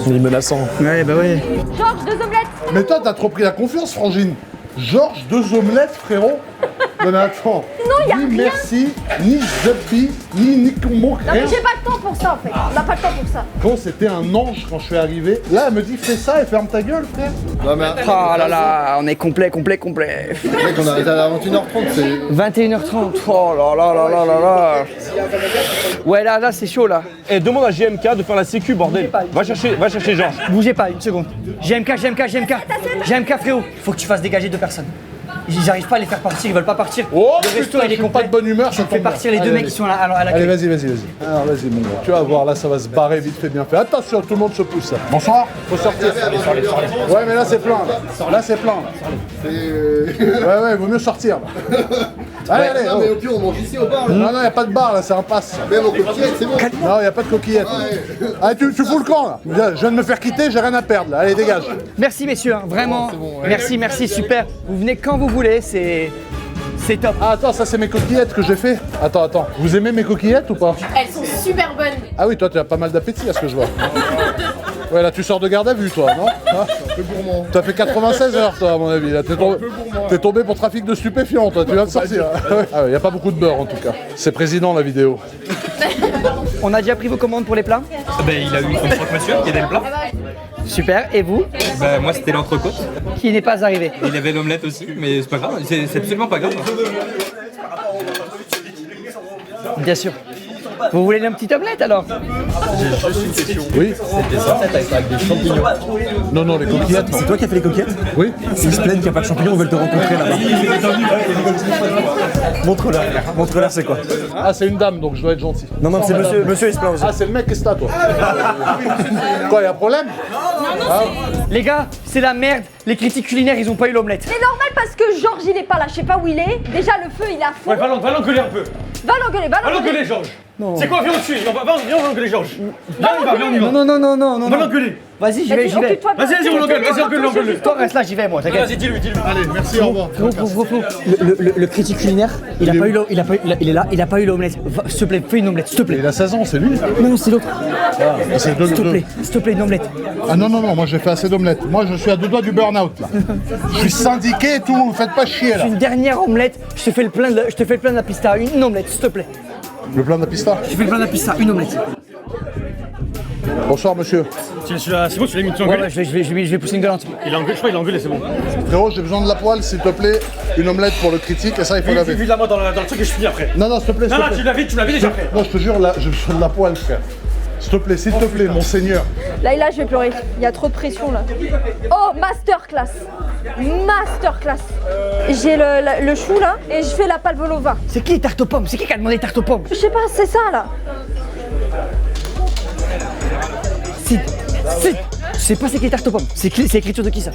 Il est menaçant. Ouais, bah ouais. Georges, 2 omelettes. Mais toi, t'as trop pris la confiance, Frangine. Georges, 2 omelettes, frérot. Non mais attends. Non, y a ni rien. merci, ni Zeppi, ni Nicomo, Non, rien. mais j'ai pas le temps pour ça, en fait. On n'a pas le temps pour ça. Gros, c'était un ange quand je suis arrivé. Là, elle me dit fais ça et ferme ta gueule, frère. Non mais Oh là là, on est complet. mec, on a réservé à 21h30, c'est... 21h30. Oh là. Ouais, là, c'est chaud là. Et demande à JMK de faire la sécu, bordel. Va chercher Georges. Bougez pas, une seconde. GMK, frérot. Faut que tu fasses dégager 2 personnes. Ils arrivent pas à les faire partir, ils veulent pas partir. Oh le resto, putain, il est je suis pas complet. de bonne humeur, ça Tu fais tombe partir bien. les 2 Allez, mecs qui sont à Allez, l'accueil. vas-y. Alors, vas-y, mon gars. Tu vas voir, là, ça va se barrer vite fait, bien fait. Attention, tout le monde se pousse. Là. Bonsoir. Faut sortir. Ouais, mais là, c'est plein. Là, c'est plein. Ouais, vaut mieux sortir. Allez, allez, Non, mais au pire, on mange ici au bar. Non, non, y a pas de bar là, c'est un passe. Même aux coquillettes, c'est bon. Non, y a pas de coquillettes. Allez, tu fous le camp là. Je viens de me faire quitter, j'ai rien à perdre là. Allez, dégage. Merci messieurs, hein, vraiment. Merci, merci, super. Vous venez quand vous voulez, c'est top. Ah, attends, ça c'est mes coquillettes que j'ai fait. Attends. Vous aimez mes coquillettes ou pas? Elles sont super bonnes. Ah oui, toi tu as pas mal d'appétit à ce que je vois. Ouais, là tu sors de garde à vue toi, non? Un peu gourmand. T'as fait 96 heures toi à mon avis. Là, t'es tombé pour trafic de stupéfiants toi, tu viens de sortir. Ah ouais, y a pas beaucoup de beurre en tout cas. C'est président la vidéo. On a déjà pris vos commandes pour les plats? Ben, il a eu son croque-monsieur, qui était le plat. Super, et vous? Ben, moi, c'était l'entrecôte. Qui n'est pas arrivé. Il y avait l'omelette aussi, mais c'est pas grave, c'est absolument pas grave. Bien sûr. Vous voulez une petite omelette alors? J'ai juste une question. Oui. C'était ça, avec des champignons. Non, les coquillettes. C'est toi qui as fait les coquillettes? Oui. Ils se plaignent qu'il n'y a pas de champignons, on veut te rencontrer là-bas. Montre-leur c'est quoi? Ah, c'est une dame donc je dois être gentil. Non, c'est monsieur il se plaint aussi. Ah, c'est le mec, qu'est-ce que t'as toi? Quoi, y a problème? Les gars, c'est la merde. Les critiques culinaires, ils ont pas eu l'omelette. C'est normal parce que Georges il est pas là, je sais pas où il est. Déjà le feu il est à fond. Ouais, va l'engueuler un peu. Va l'engueuler, Va l'engueuler, Georges. C'est quoi, viens au-dessus. Viens, on va l'engueuler, Georges. Viens, on y va. Non. On va l'engueuler. Vas-y, j'y vais. Vas-y, on l'engueule. Vas-y, engueule-le. Toi, reste là, j'y vais moi, t'inquiète. Vas-y, dis-lui. Allez, merci, au revoir. Flo. Le critique culinaire, il est là, il a pas eu l'omelette. S'il te plaît, fais une omelette, s'il te plaît. Il a 16 ans, c'est lui? Non, c'est l'autre. C'est deux. S'il te plaît, une omelette. Ah non, moi j'ai fait assez d'omelettes. Moi je suis à deux doigts du burn-out là. Je suis syndiqué et tout, vous faites pas chier là. Une dernière omelette, je te fais le plein de la pista, une omelette, s'il te plaît. Le plein de la pista? Je te fais le plein de la pista, une omelette. Bonsoir monsieur. C'est bon, tu l'as mis, tu l'as Ouais, engueulé. je vais pousser une galante. Je crois qu'il l'a engueulé, c'est bon. Frérot, j'ai besoin de la poêle, s'il te plaît. Une omelette pour le critique et ça il faut laver. Vide la main dans le truc et je finis après. Non, s'il te plaît. Non, tu l'as déjà après. Non, je te jure, là, j'ai besoin de la poêle, frère. S'il te plaît, monseigneur. Là, je vais pleurer. Il y a trop de pression là. Oh, masterclass. J'ai le chou là et je fais la palme au vin. C'est qui les tartes aux pommes? C'est qui a demandé tarte aux pommes? Je sais pas, c'est ça là. Je sais pas c'est qui les tartes aux pommes. C'est l'écriture de qui ça?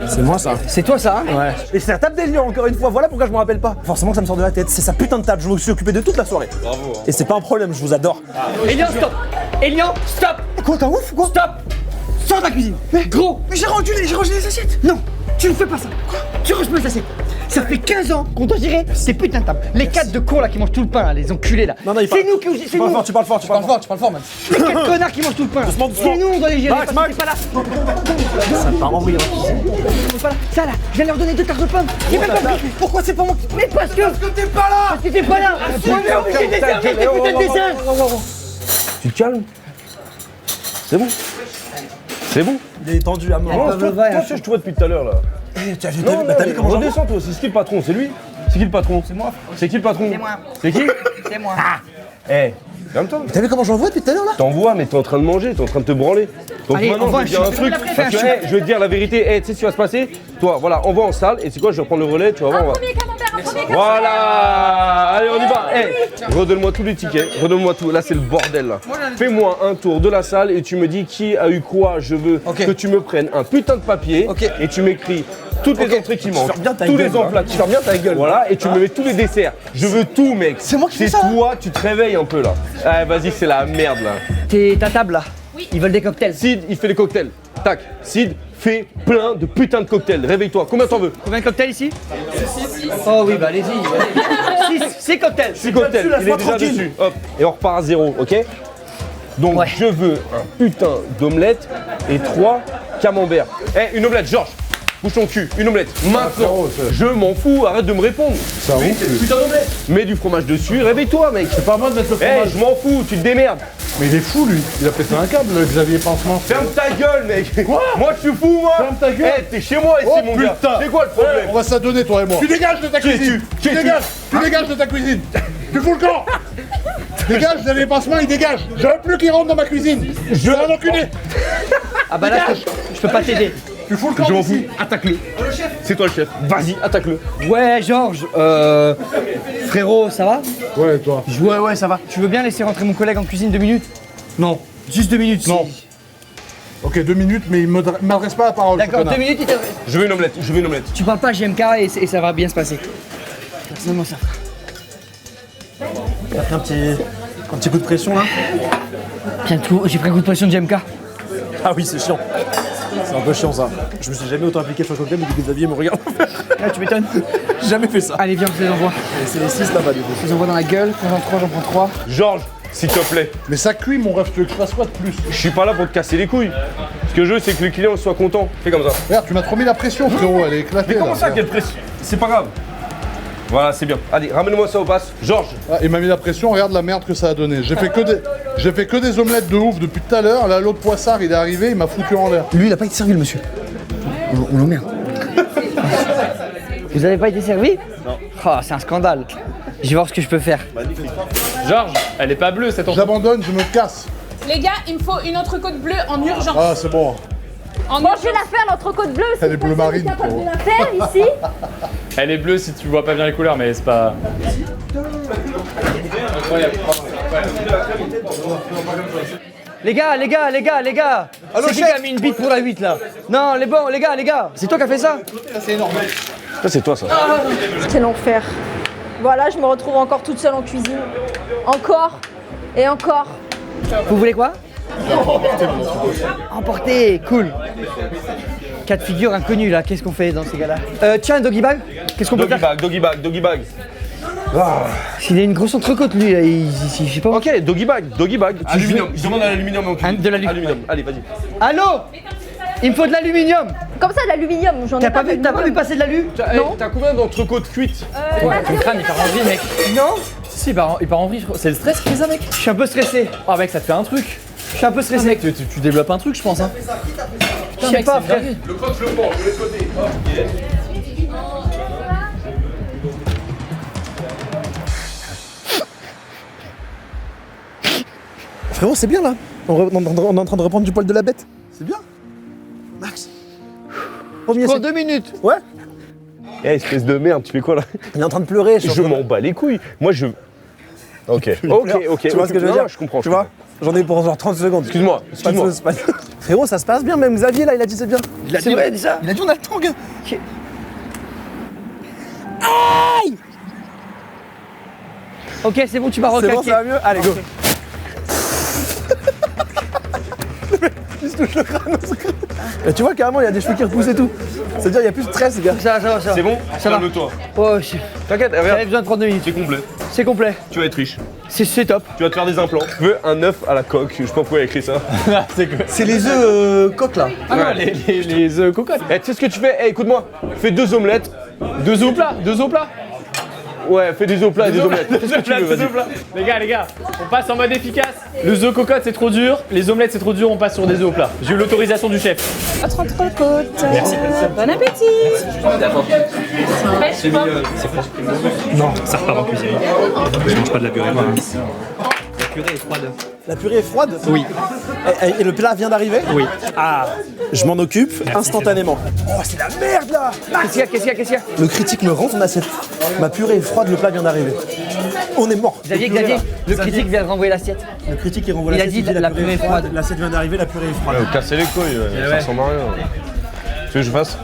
C'est moi ça. C'est toi ça, hein? Ouais. Et c'est la table d'Elian encore une fois, voilà pourquoi je me rappelle pas. Forcément que ça me sort de la tête, c'est sa putain de table, je me suis occupé de toute la soirée. Bravo. Et c'est pas un problème, je vous adore. Elian, stop. Quoi, t'as ouf ou quoi? Stop. Sors de la cuisine. Mais gros. Mais j'ai rangé les assiettes. Non, tu ne fais pas ça. Quoi? Tu ranges pas les assiettes. Ça fait 15 ans qu'on doit gérer ces putains de tables. Les 4 de cons là qui mangent tout le pain là, les enculés là. Non, c'est nous qui... Tu parles fort, man. Les 4 connards qui mangent tout le pain là. C'est nous on doit les gérer parce que t'es pas là. Ça part en vrille en ça là, je viens de leur donner 2 tartes de pommes. J'ai même pas pris. Pourquoi c'est pas moi qui... Mais parce que t'es pas là. Parce que t'es pas là. On est obligé de servir tes putains de dessins. Tu te calmes? C'est bon. C'est bon. Il est tendu à mort. Toi, je te vois depuis tout à l'heure là. T'as vu comment j'en redescends toi, c'est qui le patron? C'est lui? C'est qui le patron? C'est moi. C'est qui le patron? C'est moi. C'est qui? C'est moi. Calme-toi. T'as vu comment j'en vois depuis tout à l'heure là? T'en vois, mais t'es en train de manger, t'es en train de te branler. Donc Allez, maintenant, je vais te dire un truc. Parce que, je vais te dire la vérité, tu sais ce qui va se passer? Toi, voilà, on va en salle, et c'est quoi? Je vais prendre le relais, tu vas voir. Un premier camembert. Voilà! Allez, on y va! Redonne-moi tous les tickets, redonne-moi tout. Là, c'est le bordel là. Fais-moi un tour de la salle et tu me dis qui a eu quoi. Je veux que tu me prennes un putain de papier et tu m'écris toutes les entrées qui manquent, tous les emplats. Tu fermes bien ta gueule. Voilà, et tu me mets tous les desserts. Je veux tout, mec. C'est moi qui fais ça. C'est toi, tu te réveilles un peu là. Allez, vas-y, c'est la merde là. T'es ta table là. Oui. Ils veulent des cocktails. Sid, il fait les cocktails. Tac, Sid fait plein de putains de cocktails. Réveille-toi. Combien t'en veux? Combien de cocktails ici? 6. Oh oui, bah allez-y. 6 cocktails. 6 cocktails, il est déjà dessus. Hop, et on repart à 0, ok? Donc je veux un putain d'omelette et 3 camemberts. Une omelette, Georges. Bouge ton cul, une omelette. Maintenant, je m'en fous, arrête de me répondre. Ça ouf. Putain d'omelette. Mets du fromage dessus, réveille-toi, mec. C'est pas moi de mettre le fromage. Je m'en fous, tu te démerdes. Mais il est fou lui, il a pété un câble, le Xavier Pansement. Ferme ta gueule, mec. Quoi? Moi, je suis fou, moi. Ferme ta gueule. T'es chez moi ici, mon gars. C'est quoi le problème? On va s'adonner, toi et moi. Tu dégages de ta cuisine. Tu dégages de ta cuisine. Tu fous le camp. Dégage, Xavier Pansement, il dégage. Je veux plus qu'il rentre dans ma cuisine. Je vais un enculé. Ah bah là, je peux pas t'aider. Tu fous le camp. Je m'en fous, attaque-le. C'est toi le chef. Vas-y, attaque-le. Ouais, Georges, frérot, ça va? Ouais, toi. Ouais, ça va. Tu veux bien laisser rentrer mon collègue en cuisine 2 minutes? Non, juste 2 minutes. Non. Ok, 2 minutes, mais il m'adresse pas la parole. D'accord, 2 minutes, il te... Je veux une omelette, Tu parles pas JMK et ça va bien se passer. Personnellement, ça. T'as pris un petit coup de pression là. J'ai pris un coup de pression de JMK. Ah oui, c'est chiant. C'est un peu chiant ça. Je me suis jamais autant appliqué sur le cocktail, mais du coup Xavier me regarde. Ah, tu m'étonnes. J'ai jamais fait ça. Allez, viens, je les envoie. Et c'est les 6 là-bas du coup. Je les envoie dans la gueule. Quand j'en prends 3. Georges, s'il te plaît. Mais ça cuit, mon ref, tu veux que je fasse quoi de plus? Je suis pas là pour te casser les couilles. Ce que je veux, c'est que le client soit content. Fais comme ça. Regarde, tu m'as trop mis la pression, frérot, elle est éclatée. Mais comment là. ça, quelle pression? C'est pas grave. Voilà, c'est bien. Allez, ramène-moi ça au pass. Georges. Ah, il m'a mis la pression, regarde la merde que ça a donné. J'ai fait que des omelettes de ouf depuis tout à l'heure. Là, l'autre poissard, il est arrivé, il m'a foutu en l'air. Lui, il a pas été servi, le monsieur. On l'emmerde. Vous avez pas été servi? Non. Oh, c'est un scandale. Je vais voir ce que je peux faire. Georges, elle est pas bleue cette entrecôte. J'abandonne, je me casse. Les gars, il me faut une entrecôte bleue en urgence. Ah, c'est bon. Bon, je vais la faire, l'entrecôte bleue. Elle est bleu marine, capable de frérot. la faire ici. Elle est bleue si tu vois pas bien les couleurs, mais c'est pas. Les gars, c'est qui qui a mis une bite pour la 8 là? Non, les gars, c'est toi qui as fait ça? C'est énorme. Ça, c'est toi, ça. C'est l'enfer. Voilà, je me retrouve encore toute seule en cuisine. Encore et encore. Vous voulez quoi? Emporter, cool. Cas de figure inconnu là, qu'est-ce qu'on fait dans ces cas-là? Tiens, doggy bag, qu'est-ce qu'on peut faire? Doggy bag. Il a une grosse entrecôte lui, là, je sais pas. Ok, doggy bag. Aluminium, je demande à l'aluminium en cuisine. De l'aluminium. Allez, vas-y. Allô? Il me faut de l'aluminium. Comme ça, de l'aluminium, j'en ai T'as pas vu passer de l'alu? Non. T'as combien d'entrecôtes cuites? Ton crâne il part en vrille, mec. Non. Si, il part en vrille, c'est le stress qui fait ça, mec. Je suis un peu stressé. Ah, mec, ça te fait un truc. Je suis un peu stressé. Mec, tu développes un truc, je pense, hein. Je sais pas, frère. Le croque, je le prends, je vais le côté. Frérot, c'est bien là. On est en train de reprendre du poil de la bête. C'est bien. Max. Premier, Pour 2 minutes. Ouais. Eh, espèce de merde, tu fais quoi là? Il est en train de pleurer. Je m'en bats les couilles. Moi, je. Ok. Tu vois ce que je veux dire? Je comprends. Tu vois? J'en ai pour genre 30 secondes. Excuse-moi. Frérot, ça se passe bien, même Xavier là, il a dit c'est bien. Il a dit ça. Il a dit on a le temps, gars. Aïe! Ok, c'est bon, tu m'as C'est recaqué. bon, ça va mieux? Allez, go. Il se touche le crâne. Et tu vois carrément, il y a des cheveux qui repoussent et tout. C'est-à-dire, il y a plus de stress, gars. Ça va. C'est bon? Ça va. Calme-toi. Oh, T'inquiète, j'avais regarde. besoin de 32 minutes. C'est complet. C'est complet. Tu vas être riche. C'est top. Tu vas te faire des implants. Je veux un œuf à la coque. Je sais pas pourquoi il a écrit ça. C'est les œufs coques là. Ah non, les œufs cocottes. Eh, tu sais ce que tu fais? Eh, écoute-moi. Fais 2 omelettes. 2 œufs plats. Ouais, fais des œufs plats et des omelettes. Deux œufs plats. Les gars, on passe en mode efficace. Les œufs cocottes, c'est trop dur. Les omelettes, c'est trop dur. On passe sur des œufs plats. J'ai eu l'autorisation du chef. Votre entrecôte. Merci. Bon appétit. Non, ça repart en cuisine. Je mange pas de la purée. La purée est froide. La purée est froide? Oui. Et le plat vient d'arriver? Oui. Ah, je m'en occupe instantanément. Oh, c'est la merde là! Qu'est-ce qu'il y a? Le critique me rentre dans l'assiette. Ma purée est froide, le plat vient d'arriver. On est mort. Xavier, le critique vient de renvoyer l'assiette. Le critique il renvoie Il a l'assiette. dit la purée est froide. L'assiette vient d'arriver, la purée est froide. Cassez les couilles, ça ressemble à rien. Tu veux que je fasse?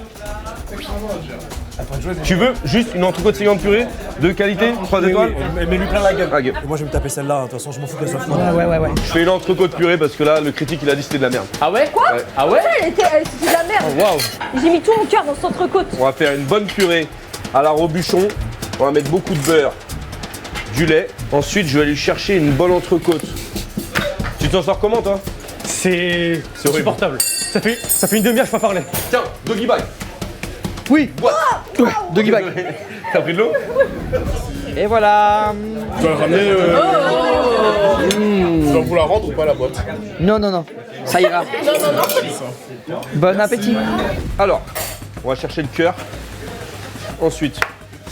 Tu veux juste une entrecôte saignante purée de qualité, 3 étoiles? Mais lui plein la gueule. Ok. Et moi je vais me taper celle-là, de toute façon je m'en fous qu'elle soit froide. Ouais. Je fais une entrecôte purée parce que là, le critique il a dit c'était de la merde. Ah ouais? Quoi? Ah ouais? C'était de la merde. Waouh! J'ai mis tout mon cœur dans cette entrecôte. On va faire une bonne purée à la robuchon. On va mettre beaucoup de beurre, du lait. Ensuite, je vais aller chercher une bonne entrecôte. Tu t'en sors comment, toi? C'est insupportable. Ça fait une demi-heure que je peux pas parler. Tiens, doggy bag. Oui. Ouais, doggy bag. T'as pris de l'eau? Et voilà. Tu vas le ramener. Tu vas vouloir rendre ou pas la boîte? Non. Ça ira. Bon appétit. Alors, on va chercher le cœur. Ensuite,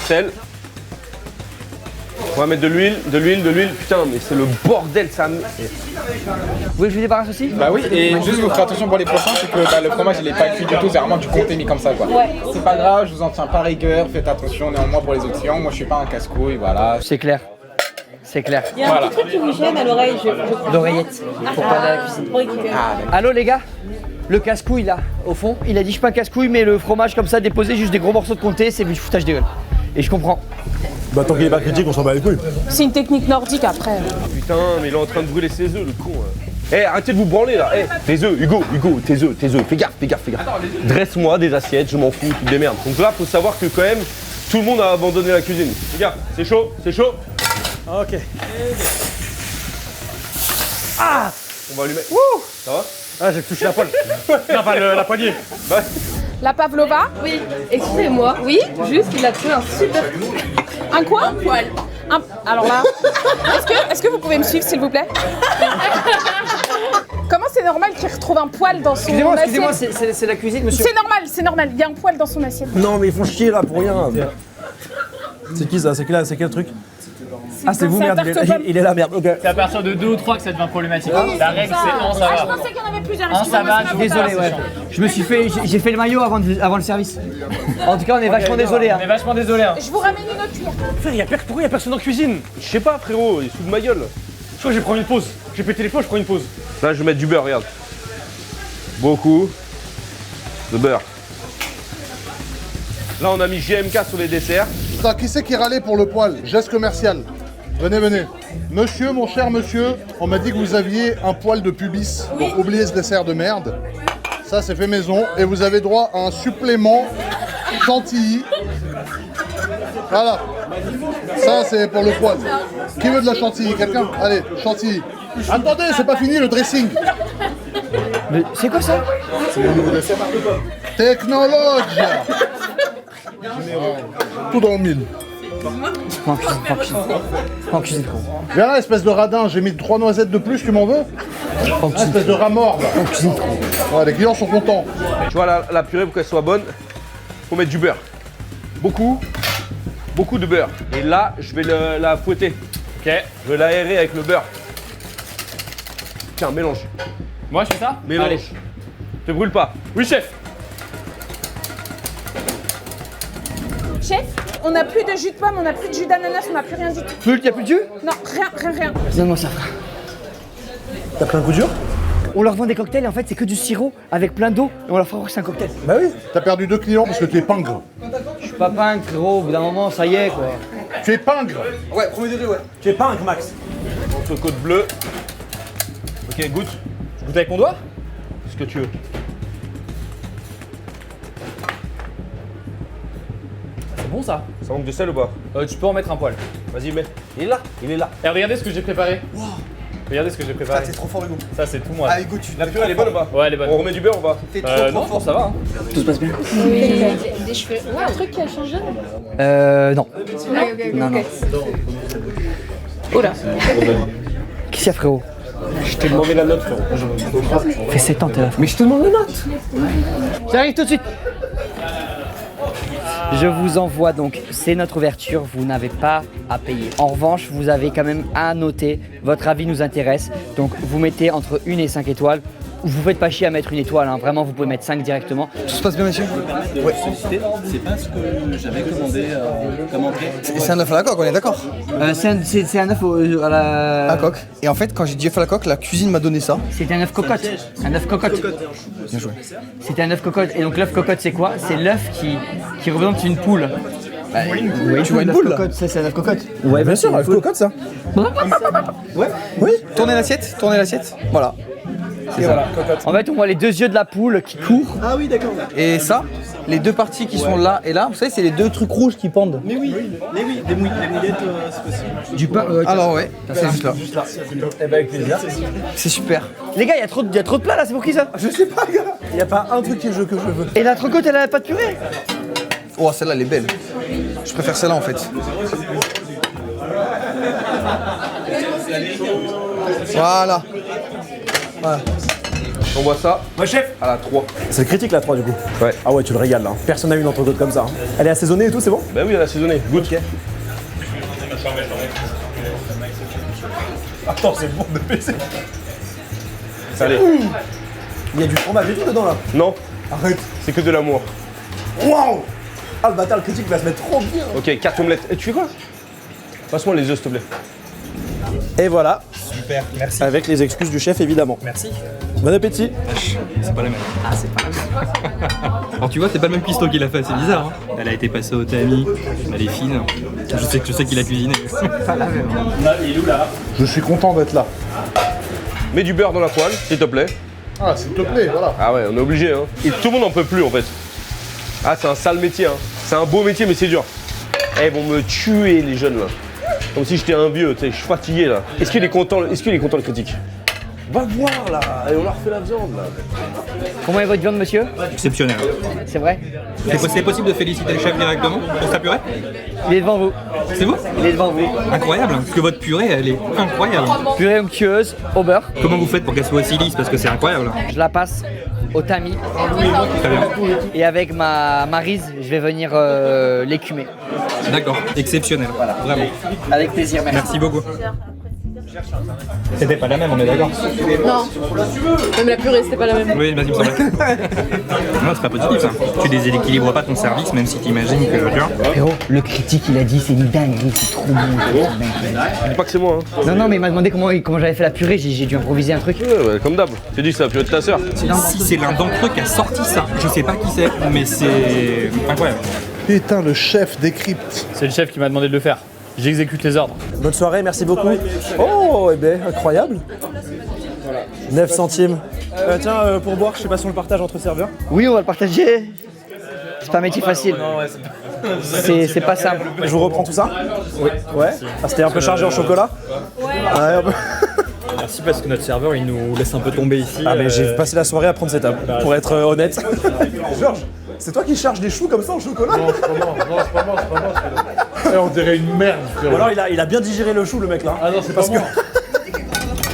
sel. On va mettre de l'huile. Putain, mais c'est le bordel, ça. Vous voulez que je vous débarrasse aussi? Bah oui, et juste vous ferez attention pour les prochains, c'est que le fromage il est pas cuit du tout, c'est vraiment du comté mis comme ça quoi. Ouais. C'est pas grave, je vous en tiens pas rigueur, faites attention néanmoins pour les autres clients, moi je suis pas un casse-couille, voilà. C'est clair. Il y a un Voilà. petit truc qui vous gêne à l'oreille, je crois. L'oreillette. Pour parler à la cuisine. Pour écouter. Allô les gars? Le casse-couille là, au fond, il a dit je suis pas un casse-couille, mais le fromage comme ça déposé, juste des gros morceaux de comté, c'est du foutage de gueule. Et je comprends. Bah tant qu'il est pas critique, on s'en bat les couilles. C'est une technique nordique après. Putain, mais il est en train de brûler ses œufs, le con. Eh, arrêtez de vous branler là. Eh, tes œufs, Hugo, tes œufs. Fais gaffe. Dresse-moi des assiettes, je m'en fous, tu te démerdes. Donc là, faut savoir que quand même, tout le monde a abandonné la cuisine. Regarde, c'est chaud. Ok. Ah, on va allumer. Wouh, ça va? Ah, j'ai touché la poêle. Non, pas la poignée. Bah. La pavlova? Oui, excusez-moi. Oui, juste, il a trouvé un super coup. Un quoi? Un poil. Alors là, est-ce que vous pouvez me suivre s'il vous plaît? Comment c'est normal qu'il retrouve un poil dans son assiette? Excusez-moi, c'est la cuisine, monsieur. C'est normal, il y a un poil dans son assiette. Non mais ils font chier là pour rien. C'est qui ça? C'est quel truc? Ah c'est vous, merde, il est là, merde, ok. C'est à partir de 2 ou 3 que ça devient problématique. La règle c'est 1, ça va. Je pensais qu'il y en avait plusieurs. Ça va, Je suis désolé, ouais. J'ai fait le maillot avant le service. En tout cas, on est vachement désolé. On est vachement désolé. Je vous ramène une autre cuillère. Frère, pourquoi y a personne en cuisine? Je sais pas, frérot, il est sous de ma gueule. Je crois que je vais prendre une pause. J'ai pété les pots, je prends une pause. Là, je vais mettre du beurre, regarde. Beaucoup de beurre. Là, on a mis GMK sur les desserts. Putain, qui c'est qui râlait pour le poil? Geste commercial. Venez. Monsieur, mon cher monsieur, on m'a dit que vous aviez un poil de pubis. Donc oubliez ce dessert de merde. Ça, c'est fait maison. Et vous avez droit à un supplément chantilly. Voilà. Ça, c'est pour le poil. Qui veut de la chantilly? Quelqu'un? Allez, chantilly. Attendez, c'est pas fini le dressing. Mais c'est quoi ça? C'est le nouveau dessert. Technologie. Tout dans le mille. En cuisine. Viens là, espèce de radin, j'ai mis 3 noisettes de plus, tu m'en veux? Espèce de rat mort. Ouais, les clients sont contents. Tu vois, la purée, pour qu'elle soit bonne, faut mettre du beurre. Beaucoup de beurre. Et là, je vais la fouetter. Ok. Je vais l'aérer avec le beurre. Tiens, mélange. Moi, je fais ça? Mélange. Allez. Te brûle pas. Oui, chef. Chef, on n'a plus de jus de pomme, on n'a plus de jus d'ananas, on n'a plus rien du tout. Y'a plus de jus? Non, rien. Donne-moi ça. T'as pris un coup dur? On leur vend des cocktails et en fait c'est que du sirop avec plein d'eau et on leur fera croire que c'est un cocktail. Bah oui. T'as perdu 2 clients parce que tu es pingre. Je suis pas pingre, frérot, au bout d'un moment ça y est quoi. Tu es pingre. Ouais, premier degré, ouais. Tu es pingre, Max. Entrecôte bleue. Ok, goûte. Je goûte avec mon doigt? Ce que tu veux. C'est bon ça? Ça manque de sel ou pas? Tu peux en mettre un poil. Vas-y, mets. Il est là. Et regardez ce que j'ai préparé. Wow. Regardez ce que j'ai préparé. Ça, c'est trop fort, Hugo. Ça, c'est tout moi. Allez, goûte. La purée, elle est bonne ou pas? Ouais, elle est bonne. On remet du beurre ou pas? T'es trop Non, fort. ça va. Hein. Tout se passe bien? Oui, des cheveux. Ouais, un truc qui a changé. Non. Non. Oh là. Qu'est-ce qu'il y a, frérot? Je t'ai demandé la note, frérot. Fait 7 ans, t'es là. Mais je te demande la note. J'arrive tout de suite. Je vous envoie donc, c'est notre ouverture, vous n'avez pas à payer. En revanche, vous avez quand même à noter, votre avis nous intéresse. Donc vous mettez entre 1 et 5 étoiles. Vous faites pas chier à mettre 1 étoile, hein. Vraiment vous pouvez mettre 5 directement. Tout se passe bien, monsieur? Ouais. C'est pas ce que j'avais commandé comme entrée. C'est un œuf à la coque, on est d'accord? C'est un œuf à la... À coque. Et en fait, quand j'ai dit œuf à la coque, la cuisine m'a donné ça. C'était un œuf cocotte. Un œuf cocotte. Bien joué. C'était un œuf cocotte. Et donc l'œuf cocotte c'est quoi? C'est l'œuf qui représente une poule. Bah, tu vois une poule là? Ça c'est un œuf cocotte. Ouais, bien sûr, œuf cocotte ça. Ouais. Oui. Tournez l'assiette, Voilà. C'est ça. En fait, on voit les 2 yeux de la poule qui courent. Ah oui, d'accord. Et ça, les 2 parties qui sont là et là, vous savez, c'est les 2 trucs rouges qui pendent. Mais oui, des mouillettes, c'est possible. Du pain. Alors ouais, c'est juste là. Eh ben avec plaisir. C'est super. Les gars, il y a trop de plats là, c'est pour qui ça? Je sais pas, gars. Y a pas un truc que je veux. Et la trocôte, elle a pas de purée? Oh, celle-là, elle est belle. Je préfère celle-là en fait. Voilà. On voit ça. Moi, chef. À la 3. C'est critique la 3 du coup. Ouais. Ah ouais, tu le régales là. Personne n'a eu une entrecôte comme ça. Hein. Elle est assaisonnée et tout, c'est bon? Bah oui, elle est assaisonnée. Goûte. Ok. Attends, c'est bon de baiser. Allez. Il y a du fromage et tout dedans là. Non. Arrête. C'est que de l'amour. Waouh. Ah le bâtard, le critique va se mettre trop bien. Ok, 4 omelettes. Et tu fais quoi? Passe-moi les œufs, s'il te plaît. Et voilà. Super, merci. Avec les excuses du chef évidemment. Merci. Bon appétit. C'est pas la même. Ah, c'est pas la même. Alors tu vois, c'est pas le même cuistot qu'il a fait, c'est bizarre. Hein. Elle a été passée au tamis, elle est fine. Je sais qu'il a cuisiné. C'est pas la même. Je suis content d'être là. Mets du beurre dans la poêle, s'il te plaît. Ah, s'il te plaît, voilà. Ah ouais, on est obligé, hein. Et tout le monde n'en peut plus, en fait. Ah, c'est un sale métier, hein. C'est un beau métier, mais c'est dur. Eh, ils vont me tuer, les jeunes, là. Comme si j'étais un vieux, tu sais, je suis fatigué, là. Est-ce qu'il est content, le critique? Va voir, là. Et on leur fait la viande, là. Comment est votre viande, monsieur? Exceptionnel. C'est vrai? C'est possible de féliciter le chef directement pour sa purée? Il est devant vous. C'est vous? Il est devant vous. Incroyable, parce que votre purée, elle est incroyable. Purée onctueuse au beurre. Comment vous faites pour qu'elle soit aussi lisse? Parce que c'est incroyable. Je la passe au tamis. Très bien. Et avec ma rise, je vais venir l'écumer. D'accord, exceptionnel. Voilà, vraiment. Avec plaisir, merci. Merci beaucoup. C'était pas la même, on est d'accord? Non. Même la purée, c'était pas la même. Oui, vas-y, me semble. Non, c'est pas positif ça. Tu déséquilibres pas ton service, même si t'imagines que. Tu vois. Frérot, le critique, il a dit c'est une dinguerie, c'est trop bon. Dis pas que c'est moi, hein. Non, mais il m'a demandé comment j'avais fait la purée, j'ai dû improviser un truc. Ouais, comme d'hab. Tu dis que c'est la purée de ta sœur. Si c'est l'un d'entre eux qui a sorti ça, je sais pas qui c'est, mais c'est incroyable. Putain, le chef décrypte. C'est le chef qui m'a demandé de le faire. J'exécute les ordres. Bonne soirée, merci beaucoup. Oh, eh ben, incroyable. 9 centimes. Tiens, pour boire, je sais pas si on le partage entre serveurs. Oui, on va le partager. C'est pas un métier facile. C'est pas simple. Je vous reprends tout ça? Oui. Ouais. Ah, c'était un peu chargé en chocolat? Ouais. Merci parce que notre serveur il nous laisse un peu tomber ici. Ah mais j'ai passé la soirée à prendre cette table, pour être honnête. Georges, c'est toi qui charges des choux comme ça en chocolat? Non, c'est pas moi. On dirait une merde, frérot. Ou alors il a bien digéré le chou le mec là. Ah non, c'est pas moi.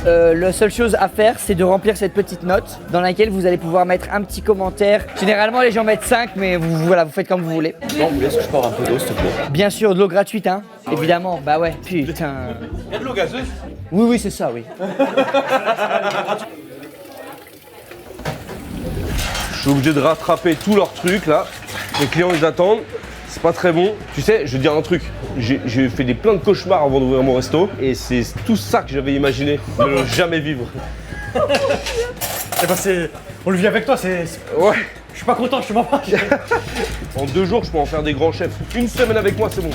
La seule chose à faire, c'est de remplir cette petite note dans laquelle vous allez pouvoir mettre un petit commentaire. Généralement, les gens mettent 5, mais vous faites comme vous voulez. Non, vous voulez que je parle un peu d'eau, s'il te plaît? Bien sûr, de l'eau gratuite, hein. Évidemment, bah ouais, putain. Il y a de l'eau gazeuse? Oui, c'est ça, oui. Je suis obligé de rattraper tous leurs trucs, là. Les clients, ils attendent. C'est pas très bon. Tu sais, je vais te dire un truc. J'ai fait plein de cauchemars avant d'ouvrir mon resto. Et c'est tout ça que j'avais imaginé de ne jamais vivre. Eh ben on le vit avec toi, c'est... Ouais. Je suis pas content, je te mens pas. En 2 jours, je peux en faire des grands chefs. Une semaine avec moi, c'est bon.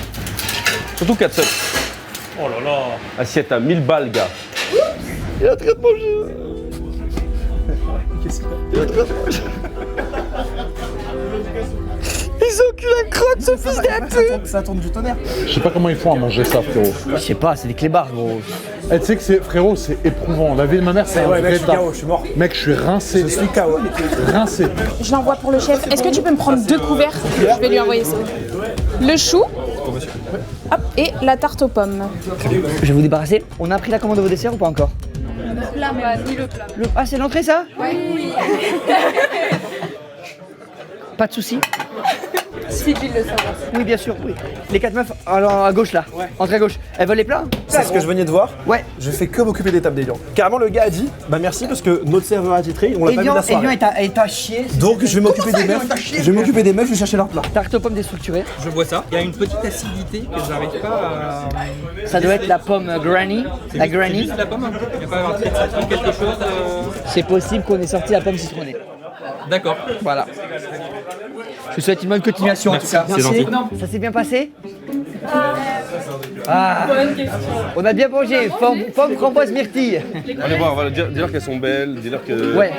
Surtout 4 semaines. Oh là là. Assiette à 1000 balles, gars. Il est en train de manger. Qu'est-ce qu'il Il est en train de manger. Ils ont cul la crotte, ce fils de Ça tourne du tonnerre. Je sais pas comment ils font à manger ça, frérot. Je sais pas, c'est des clébards, gros. Eh, tu sais que c'est, frérot, c'est éprouvant. La vie de ma mère, c'est un Ouais, mec, vrai je suis taf. KO, je suis mort. Mec, je suis rincé. Je suis KO. Rincé. Je l'envoie pour le chef. Est-ce que tu peux me prendre 2 couverts? Je vais lui envoyer ça. Le chou. Hop, et la tarte aux pommes. Je vais vous débarrasser. On a pris la commande de vos desserts ou pas encore? Le plat, ni le plat. Ah, c'est l'entrée, ça? Oui. Pas de soucis. Si tu le savoir. Oui, bien sûr, oui. Les 4 meufs, alors à gauche là. Entrée à gauche. Elles veulent les plats? C'est ce que je venais de voir. Ouais. Je fais que m'occuper des tables d'Elian. Carrément, le gars a dit bah merci parce que notre serveur attitré, on l'a pas vu la soirée. Elian est à chier. Donc je vais m'occuper des meufs. Je vais m'occuper des meufs, je vais chercher leur plat. Tarte aux pommes déstructurée. Je vois ça. Il y a une petite acidité que je n'arrive pas à. Ça doit être la pomme Granny. C'est La juste- Granny. c'est juste la pomme. Il n'y a pas un trait de citron, quelque chose. C'est possible qu'on ait sorti la pomme citronnée. D'accord. Voilà. Je vous souhaite une bonne continuation en tout cas. C'est gentil. Ça s'est bien passé? Ah. On a bien mangé. Pomme, framboise, myrtille. Allez voir, voilà, dis-leur qu'elles sont belles, dis-leur que Ouais.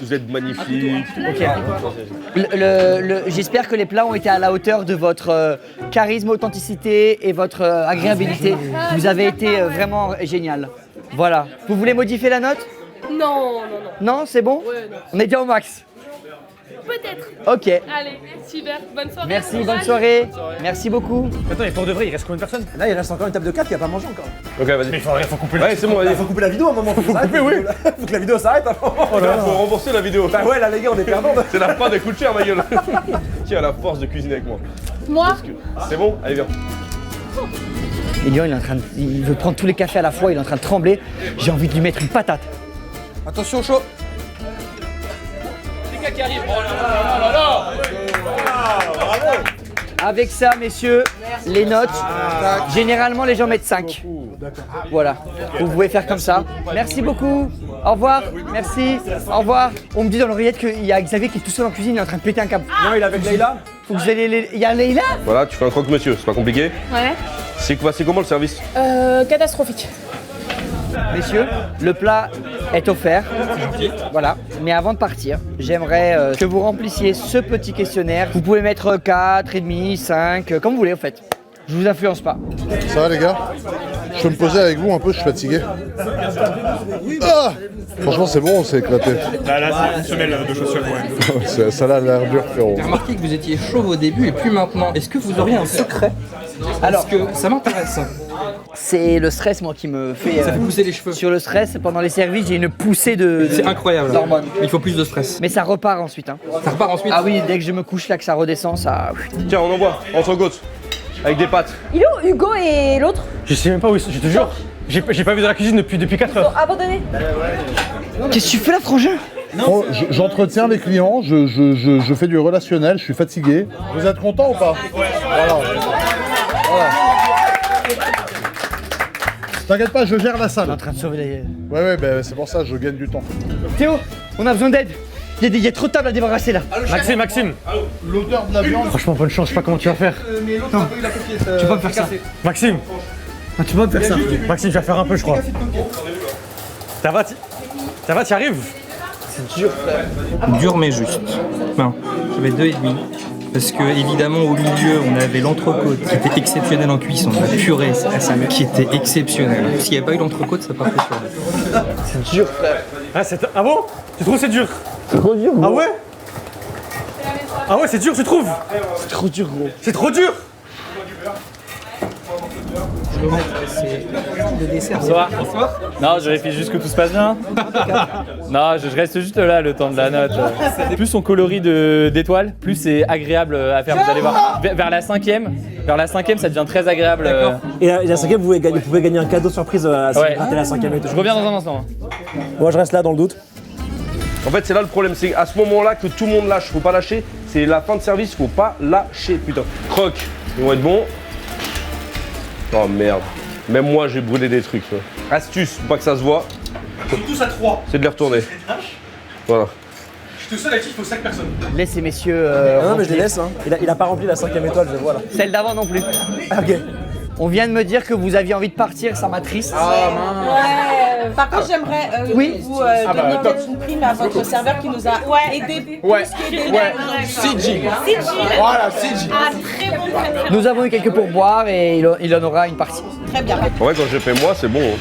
vous êtes magnifiques. Ok. J'espère que les plats ont été à la hauteur de votre charisme, authenticité et votre agréabilité. Vous avez été vraiment génial. Voilà. Vous voulez modifier la note? Non. Non, c'est bon? Ouais, non. On est déjà au max. Peut-être. Ok. Allez, super. Bonne soirée. Merci, bonne soirée. Merci beaucoup. Attends, et pour de vrai, il reste combien de personnes? Là, il reste encore une table de 4 qui a pas mangé encore. Ok, vas-y. Mais faut couper Ouais, c'est bon, vas-y. Faut couper la vidéo à un moment. Faut couper, oui. Faut que la vidéo s'arrête avant. Oh là là. Faut rembourser la vidéo. Bah ouais, là les gars, on est perdants. C'est la fin des coups de cher, ma gueule. Qui a la force de cuisiner avec moi? Moi. C'est bon? Allez, viens. Elian, il veut prendre tous les cafés à la fois, il est en train de trembler. J'ai envie de lui mettre une patate. Attention, chaud. Ah Avec ça, messieurs, les notes. Généralement, les gens mettent 5. Voilà. Vous pouvez faire comme ça. Merci beaucoup. Au revoir. Merci. Au revoir. On me dit dans l'oreillette qu'il y a Xavier qui est tout seul en cuisine, il est en train de péter un câble. Non, il est avec Leïla. Faut que vous allez. Il y a Leïla. Voilà, tu fais un croque-monsieur, c'est pas compliqué. Ouais. C'est comment le service? Catastrophique. Messieurs, le plat est offert. Voilà. Mais avant de partir, j'aimerais que vous remplissiez ce petit questionnaire. Vous pouvez mettre 4,5, 5, comme vous voulez en fait. Je vous influence pas. Ça va les gars? Je peux me poser avec vous un peu, je suis fatigué. Ah, franchement c'est bon, c'est éclaté. Là c'est une semelle de chaussures quand même. Ça a l'air dur frérot. J'ai remarqué que vous étiez chauve au début et plus maintenant. Est-ce que vous auriez un secret? Alors que ça m'intéresse. C'est le stress moi qui me fait. Ça fait pousser les cheveux. Sur le stress, pendant les services, j'ai une poussée de. C'est incroyable. d'hormones. Il faut plus de stress. Mais ça repart ensuite. Hein. Ça repart ensuite? Ah oui, dès que je me couche là, que ça redescend, ça. Tiens, on envoie, entrecôte. Avec des pâtes. Il est où Hugo et l'autre? Je sais même pas où ils sont, je te jure. J'ai pas vu dans la cuisine depuis 4 heures. Abandonné. Qu'est-ce que tu fais là, frangin? Oh, j'entretiens les clients, je fais du relationnel, je suis fatigué. Vous êtes content ou pas? Voilà. T'inquiète pas, je gère la salle. On est en train de sauver les. Ouais, bah, c'est pour ça, je gagne du temps. Théo, on a besoin d'aide. Il y a trop de tables à débarrasser là. Maxime. L'odeur de la viande. Franchement, bonne chance, je sais pas comment tu vas faire. Mais l'autre a pas eu la coquillette. Tu vas me faire ça. Maxime. Ah, tu vas me faire ça. Maxime, tu vas faire un peu, je crois. Ça va, t'y arrives? C'est dur. Dur mais juste. Enfin, j'avais 2,5. Parce que évidemment au milieu on avait l'entrecôte qui était exceptionnelle en cuisson, la purée qui était exceptionnelle. S'il n'y avait pas eu l'entrecôte, ça part pas sur. C'est dur. Ah bon? Tu trouves c'est dur? C'est trop dur. Ah ouais? Ah ouais, c'est dur, tu trouves? C'est trop dur, gros. C'est trop dur? C'est le dessert. Bonsoir. Non, je vérifie juste que tout se passe bien. Non, je reste juste là le temps de la note. Plus on colorie d'étoiles, plus c'est agréable à faire. Vous allez voir. Vers la cinquième, ça devient très agréable. Et la cinquième, vous pouvez gagner un cadeau surprise si vous ratez la cinquième et tout. Je reviens dans un instant. Moi, je reste là dans le doute. En fait, c'est là le problème, c'est à ce moment-là que tout le monde lâche. Faut pas lâcher. C'est la fin de service, faut pas lâcher. Putain. Croque, ils vont être bons. Oh merde. Même moi, j'ai brûlé des trucs. Ouais. Astuce, faut pas que ça se voit. On tous à 3. C'est de les retourner. Voilà. Je suis tout seul avec qui il faut 5 personnes. Laisse ces messieurs. Non, mais je les laisse. Hein. Il a pas rempli la cinquième étoile, je vois là. Celle d'avant non plus. Ok. On vient de me dire que vous aviez envie de partir, ça m'attriste. Ah mince. Ouais, par contre j'aimerais oui. vous donner une prime à votre serveur qui nous a aidé plus qu'aidé. CJ. Voilà, CJ. Ah, très bon. Nous avons eu quelques pourboires et il en aura une partie. Très bien. Ouais, quand j'ai fait moi, c'est bon. Hein.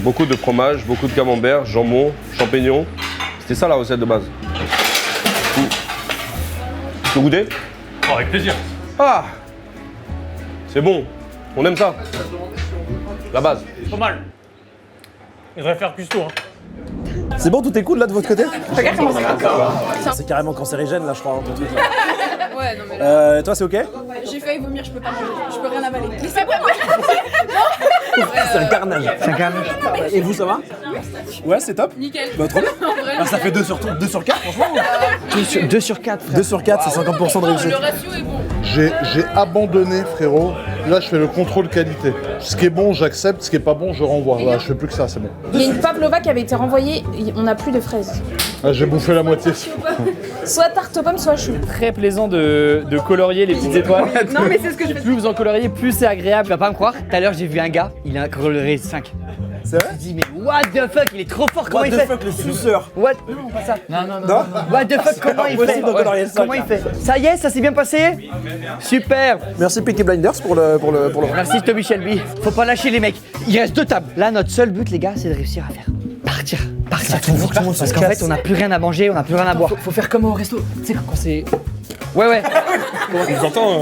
Beaucoup de fromage, beaucoup de camembert, jambon, champignons. C'était ça la recette de base. Tu peux goûter? Oh, avec plaisir. Ah! C'est bon. On aime ça. La base. Pas mal. Il devrait faire cuistot. Hein. C'est bon, tout est cool là de votre côté? Regarde comment ça. C'est carrément cancérigène là, je crois. Ton truc, là. Ouais, non mais. Toi, c'est ok? J'ai failli vomir, je peux pas manger. Je peux rien avaler. Mais c'est C'est un carnage. C'est un carnage. Et vous, ça va? Ouais, c'est top. Nickel. Bah, trop bien. Ah, ça fait 2 sur 4, franchement. 2 sur 4. 2 sur 4, c'est 50% de réussite. Le ratio est bon. J'ai abandonné, frérot. Là, je fais le contrôle qualité. Ce qui est bon, j'accepte. Ce qui est pas bon, je renvoie. Voilà, je fais plus que ça, c'est bon. Il y a une pavlova qui avait été renvoyée, on n'a plus de fraises. Ah, j'ai bouffé la moitié. Soit tarte aux pommes, soit chou. Très plaisant de colorier les petites étoiles. Non mais c'est ce que je fais. Plus vous en coloriez, plus c'est agréable. Tu vas pas me croire, tout à l'heure j'ai vu un gars, il a coloré 5. C'est vrai? Je me dis mais what the fuck, il est trop fort, comment il fait? What the fuck, le suceur. What? Non, pas ça. Non. What the fuck, comment il fait? Comment il fait? Ça y est, ça s'est bien passé? Super. Merci Peaky Blinders pour le. Merci Tommy Shelby. Faut pas lâcher les mecs. Il reste 2 tables. Là, notre seul but, les gars, c'est de réussir à faire partir. Tout le monde parce qu'en fait, on n'a plus rien à manger, on n'a plus rien à boire. Faut faire comme au resto. Tu sais, quand c'est. Ouais. On vous entend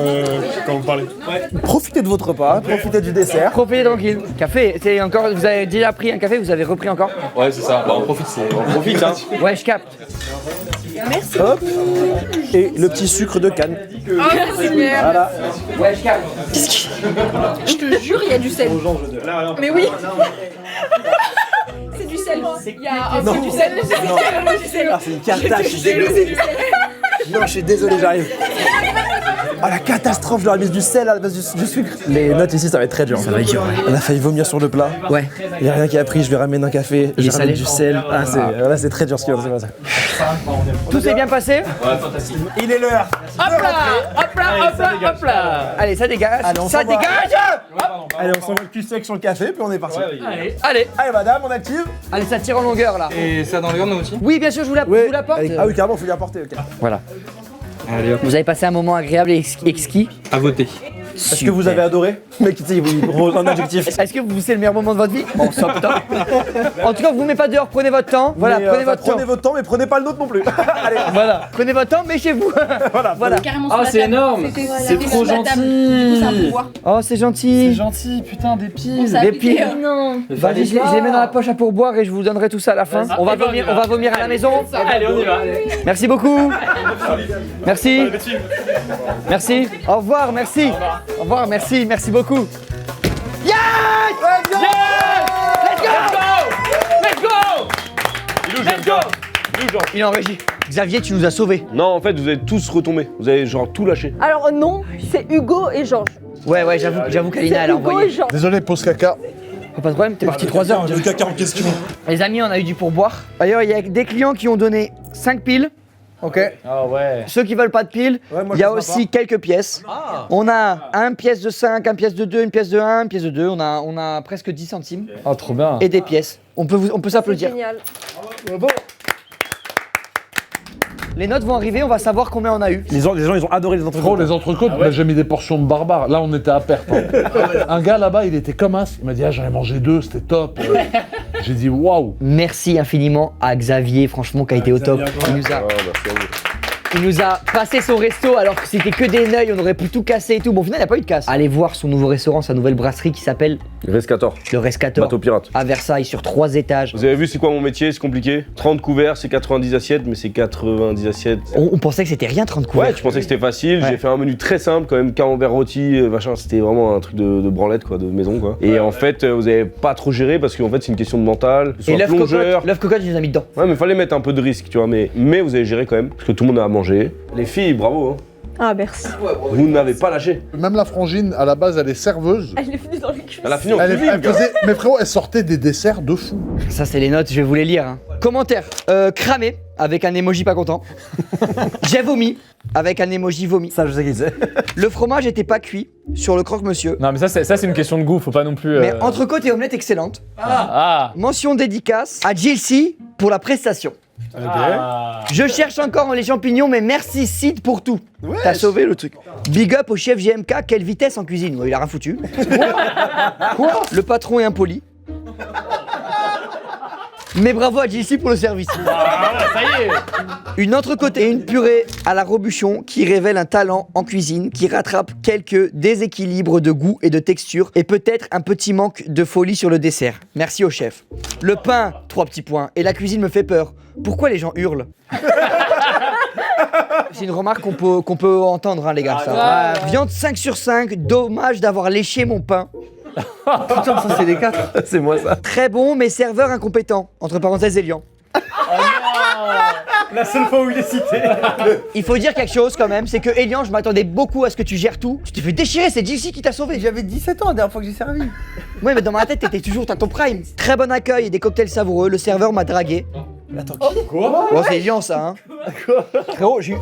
quand vous parlez. Profitez de votre repas, profitez du dessert. Profitez tranquille. Café, c'est encore. Vous avez déjà pris un café, vous avez repris encore? Ouais, c'est ça. Bah, on profite, hein. Ouais, je capte. Merci. Hop. Et le petit sucre de canne. Oh, super. Voilà. Ouais, je capte. Je te jure, il y a du sel. Mais oui. C'est du sel. Il y a Non. c'est du sel. Ah, c'est une cata, je suis désolé. Non, je suis désolé, j'arrive. Ah la catastrophe, je leur ai mis du sel à la base du sucre. Les notes ici, ça va être très dur. Ça va être dur, ouais. On a failli vomir sur le plat. Ouais. Il y a rien qui a pris, je lui ramène un café, Il est je ramène salé. du sel. Ah, là, c'est très dur ce qui va se passer. Tout s'est bien passé? Ouais, fantastique. Il est l'heure. Hop là, hop là, hop là, hop là. Allez, ça dégage. Allez, on Ça s'envoie. dégage. Allez, on s'envoie le cul sec sur le café, puis on est parti. Allez. Allez, madame, on active. Allez, ça tire en longueur là. Et ça dans le nous aussi? Oui, bien sûr, je vous l'apporte. Ah oui, carrément, faut lui apporter, ok. Voilà. Allez hop. Vous avez passé un moment agréable et exquis. À voter. Est-ce que vous avez adoré? Mec, tu sais, un adjectif. Est-ce que c'est le meilleur moment de votre vie? Bon, top, top. En tout cas, vous ne mettez pas dehors, prenez votre temps. Voilà, Mais, prenez votre temps. Prenez votre temps, mais prenez pas le nôtre non plus. Allez, Voilà, prenez votre temps, mais chez vous. Voilà. Ah, c'est énorme. C'est trop gentil. Oh, c'est gentil. C'est gentil, putain, des piles. Des piles. Non. Vas-y, je les mets dans la poche à pourboire et je vous donnerai tout ça à la fin. On va vomir à la maison. Allez, on y va. Merci beaucoup. Merci. Merci. Au revoir, merci. Au revoir, merci, merci beaucoup. Yes! Let's go! Let's go! Let's go! Il est en régie. Xavier, tu nous as sauvés. Non, en fait, vous êtes tous retombés. Vous avez genre tout lâché. Alors non, c'est Hugo et Georges. Ouais, j'avoue qu'Alina, elle a Hugo et envoyé. Georges. Désolé, pause caca. Oh, pas de problème, t'es parti 3 heures. J'ai vu qu'à 40 questions. Les amis, on a eu du pourboire. D'ailleurs, il y a des clients qui ont donné 5 piles. Ok. Ah ouais. Ceux qui veulent pas de piles, Ouais, moi, il y a je sais aussi quelques pièces. On a une pièce de 5, une pièce de 2, une pièce de 1, une pièce de 2. On a presque 10 centimes. Oh, trop bien. Et des pièces. On peut s'applaudir. Génial. Les notes vont arriver, on va savoir combien on a eu. Les gens, ils ont adoré les Frérot, entrecôtes. les entrecôtes, moi, j'ai mis des portions de barbares. Là, on était à perte. Hein. Un gars là-bas, il était comme as. Il m'a dit, ah, j'en ai mangé 2, c'était top. J'ai dit, waouh. Merci infiniment à Xavier, franchement, qui a été au top. Il nous a passé son resto alors que c'était que des neuils, on aurait pu tout casser et tout. Bon, au final, il n'y a pas eu de casse. Allez voir son nouveau restaurant, sa nouvelle brasserie qui s'appelle Rescator. le Rescator. Bateau pirate. À Versailles, sur 3 étages. Vous avez vu, c'est quoi mon métier? C'est compliqué. 30 couverts, c'est 90 assiettes, mais c'est 90 assiettes. On pensait que c'était rien, 30 couverts. Ouais, tu pensais que c'était facile. Ouais. J'ai fait un menu très simple, quand même, camembert rôti, machin. C'était vraiment un truc de branlette, quoi, de maison, quoi. Et en fait, vous avez pas trop géré parce qu'en fait, c'est une question de mental. Et l'œuf cocotte, il nous a mis dedans. Ouais, mais fallait mettre un peu de risque, tu vois. Mais vous avez géré quand même, parce que tout le monde a à manger. Les filles, bravo, hein. Ah merci. Vous n'avez pas lâché. Même la frangine, à la base, elle est serveuse. Elle est venue dans les cuisines. Elle a fini en Elle cuisine, gars. faisait... Mais frérot, elle sortait des desserts de fou. Ça, c'est les notes, je vais vous les lire. Hein. Commentaire. Cramé, avec un emoji pas content. J'ai vomi, avec un emoji vomi. Ça, je sais qui c'est. Le fromage était pas cuit sur le croque-monsieur. Non, mais ça, c'est une question de goût, faut pas non plus. Mais entrecôte et omelette excellente. Ah. Mention dédicace à JLC pour la prestation. Ah. Je cherche encore les champignons, mais merci Sid pour tout. T'as sauvé le truc. Big up au chef GMK, quelle vitesse en cuisine. Ouais, il a rien foutu. Quoi? Le patron est impoli. Mais bravo à JLC pour le service. Ah, ça y est. Une entrecôte et une purée à la robuchon qui révèle un talent en cuisine, qui rattrape quelques déséquilibres de goût et de texture et peut-être un petit manque de folie sur le dessert. Merci au chef. Le pain, 3 petits points. Et la cuisine me fait peur. Pourquoi les gens hurlent? C'est une remarque qu'on peut entendre, hein, les gars. Ça. Viande 5 sur 5, dommage d'avoir léché mon pain. Putain, ça, c'est les 4. C'est moi, ça. Très bon, mais serveur incompétent. Entre parenthèses, Elian. La seule fois où il est cité. Il faut dire quelque chose quand même, c'est que Elian, je m'attendais beaucoup à ce que tu gères tout. Tu t'es fait déchirer, c'est JC qui t'a sauvé. J'avais 17 ans la dernière fois que j'ai servi. Ouais, mais dans ma tête, t'étais toujours dans ton prime. Très bon accueil et des cocktails savoureux. Le serveur m'a dragué. Attends, Quoi? Bon, c'est Elian ça, hein. Frérot, j'ai eu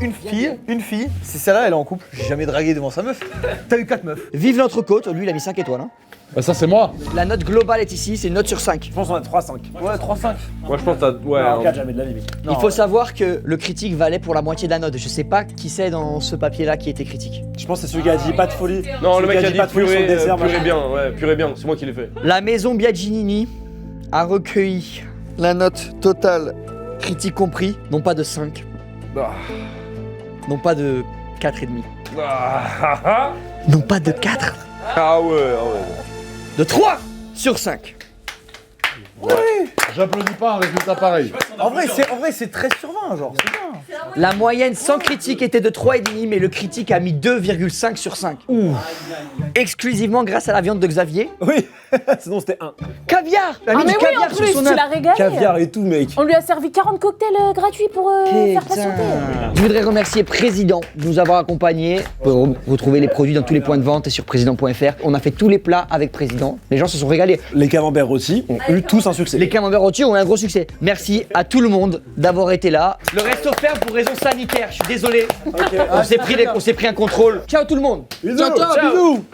une fille, c'est celle-là, elle est en couple. J'ai jamais dragué devant sa meuf. T'as eu 4 meufs. Vive l'entrecôte, lui il a mis 5 étoiles. Hein. Bah ça c'est moi. La note globale est ici, c'est une note sur 5. Je pense qu'on a 3-5. Ouais, 3-5. Moi, je pense que t'as. Ouais. Non, 4 jamais de la vie. Il faut savoir que le critique valait pour la moitié de la note. Je sais pas qui c'est dans ce papier-là qui était critique. Je pense que c'est celui qui a dit pas de folie. Non, le Celui mec qui a dit pas de folie sur le purée, dessert, purée machin. bien, ouais, purée bien, c'est moi qui l'ai fait. La maison Biaginini a recueilli la note totale, critique compris, non pas de 5, non pas de 4,5, non pas de 4, Ah ouais. de 3 sur 5. J'applaudis pas un résultat pareil. En vrai, c'est 13 sur 20, genre. C'est bien. La moyenne sans critique était de 3,5, mais le critique a mis 2,5 sur 5. Exclusivement grâce à la viande de Xavier. Oui. Sinon, c'était 1. Caviar. Ah mais oui, en plus, tu l'as régalé. Caviar et tout, mec. On lui a servi 40 cocktails gratuits pour faire patienter. Je voudrais remercier Président de nous avoir accompagnés. Vous pouvez retrouver les produits dans tous les points de vente et sur président.fr. On a fait tous les plats avec Président. Les gens se sont régalés. Les camemberts rôtis ont eu tous un succès. Les camemberts rôtis ont eu un gros succès. Merci à tout le monde d'avoir été là. Le resto ferme pour raison sanitaire, je suis désolé. On s'est pris un contrôle. Ciao tout le monde. Bisous. Ciao. Bisous.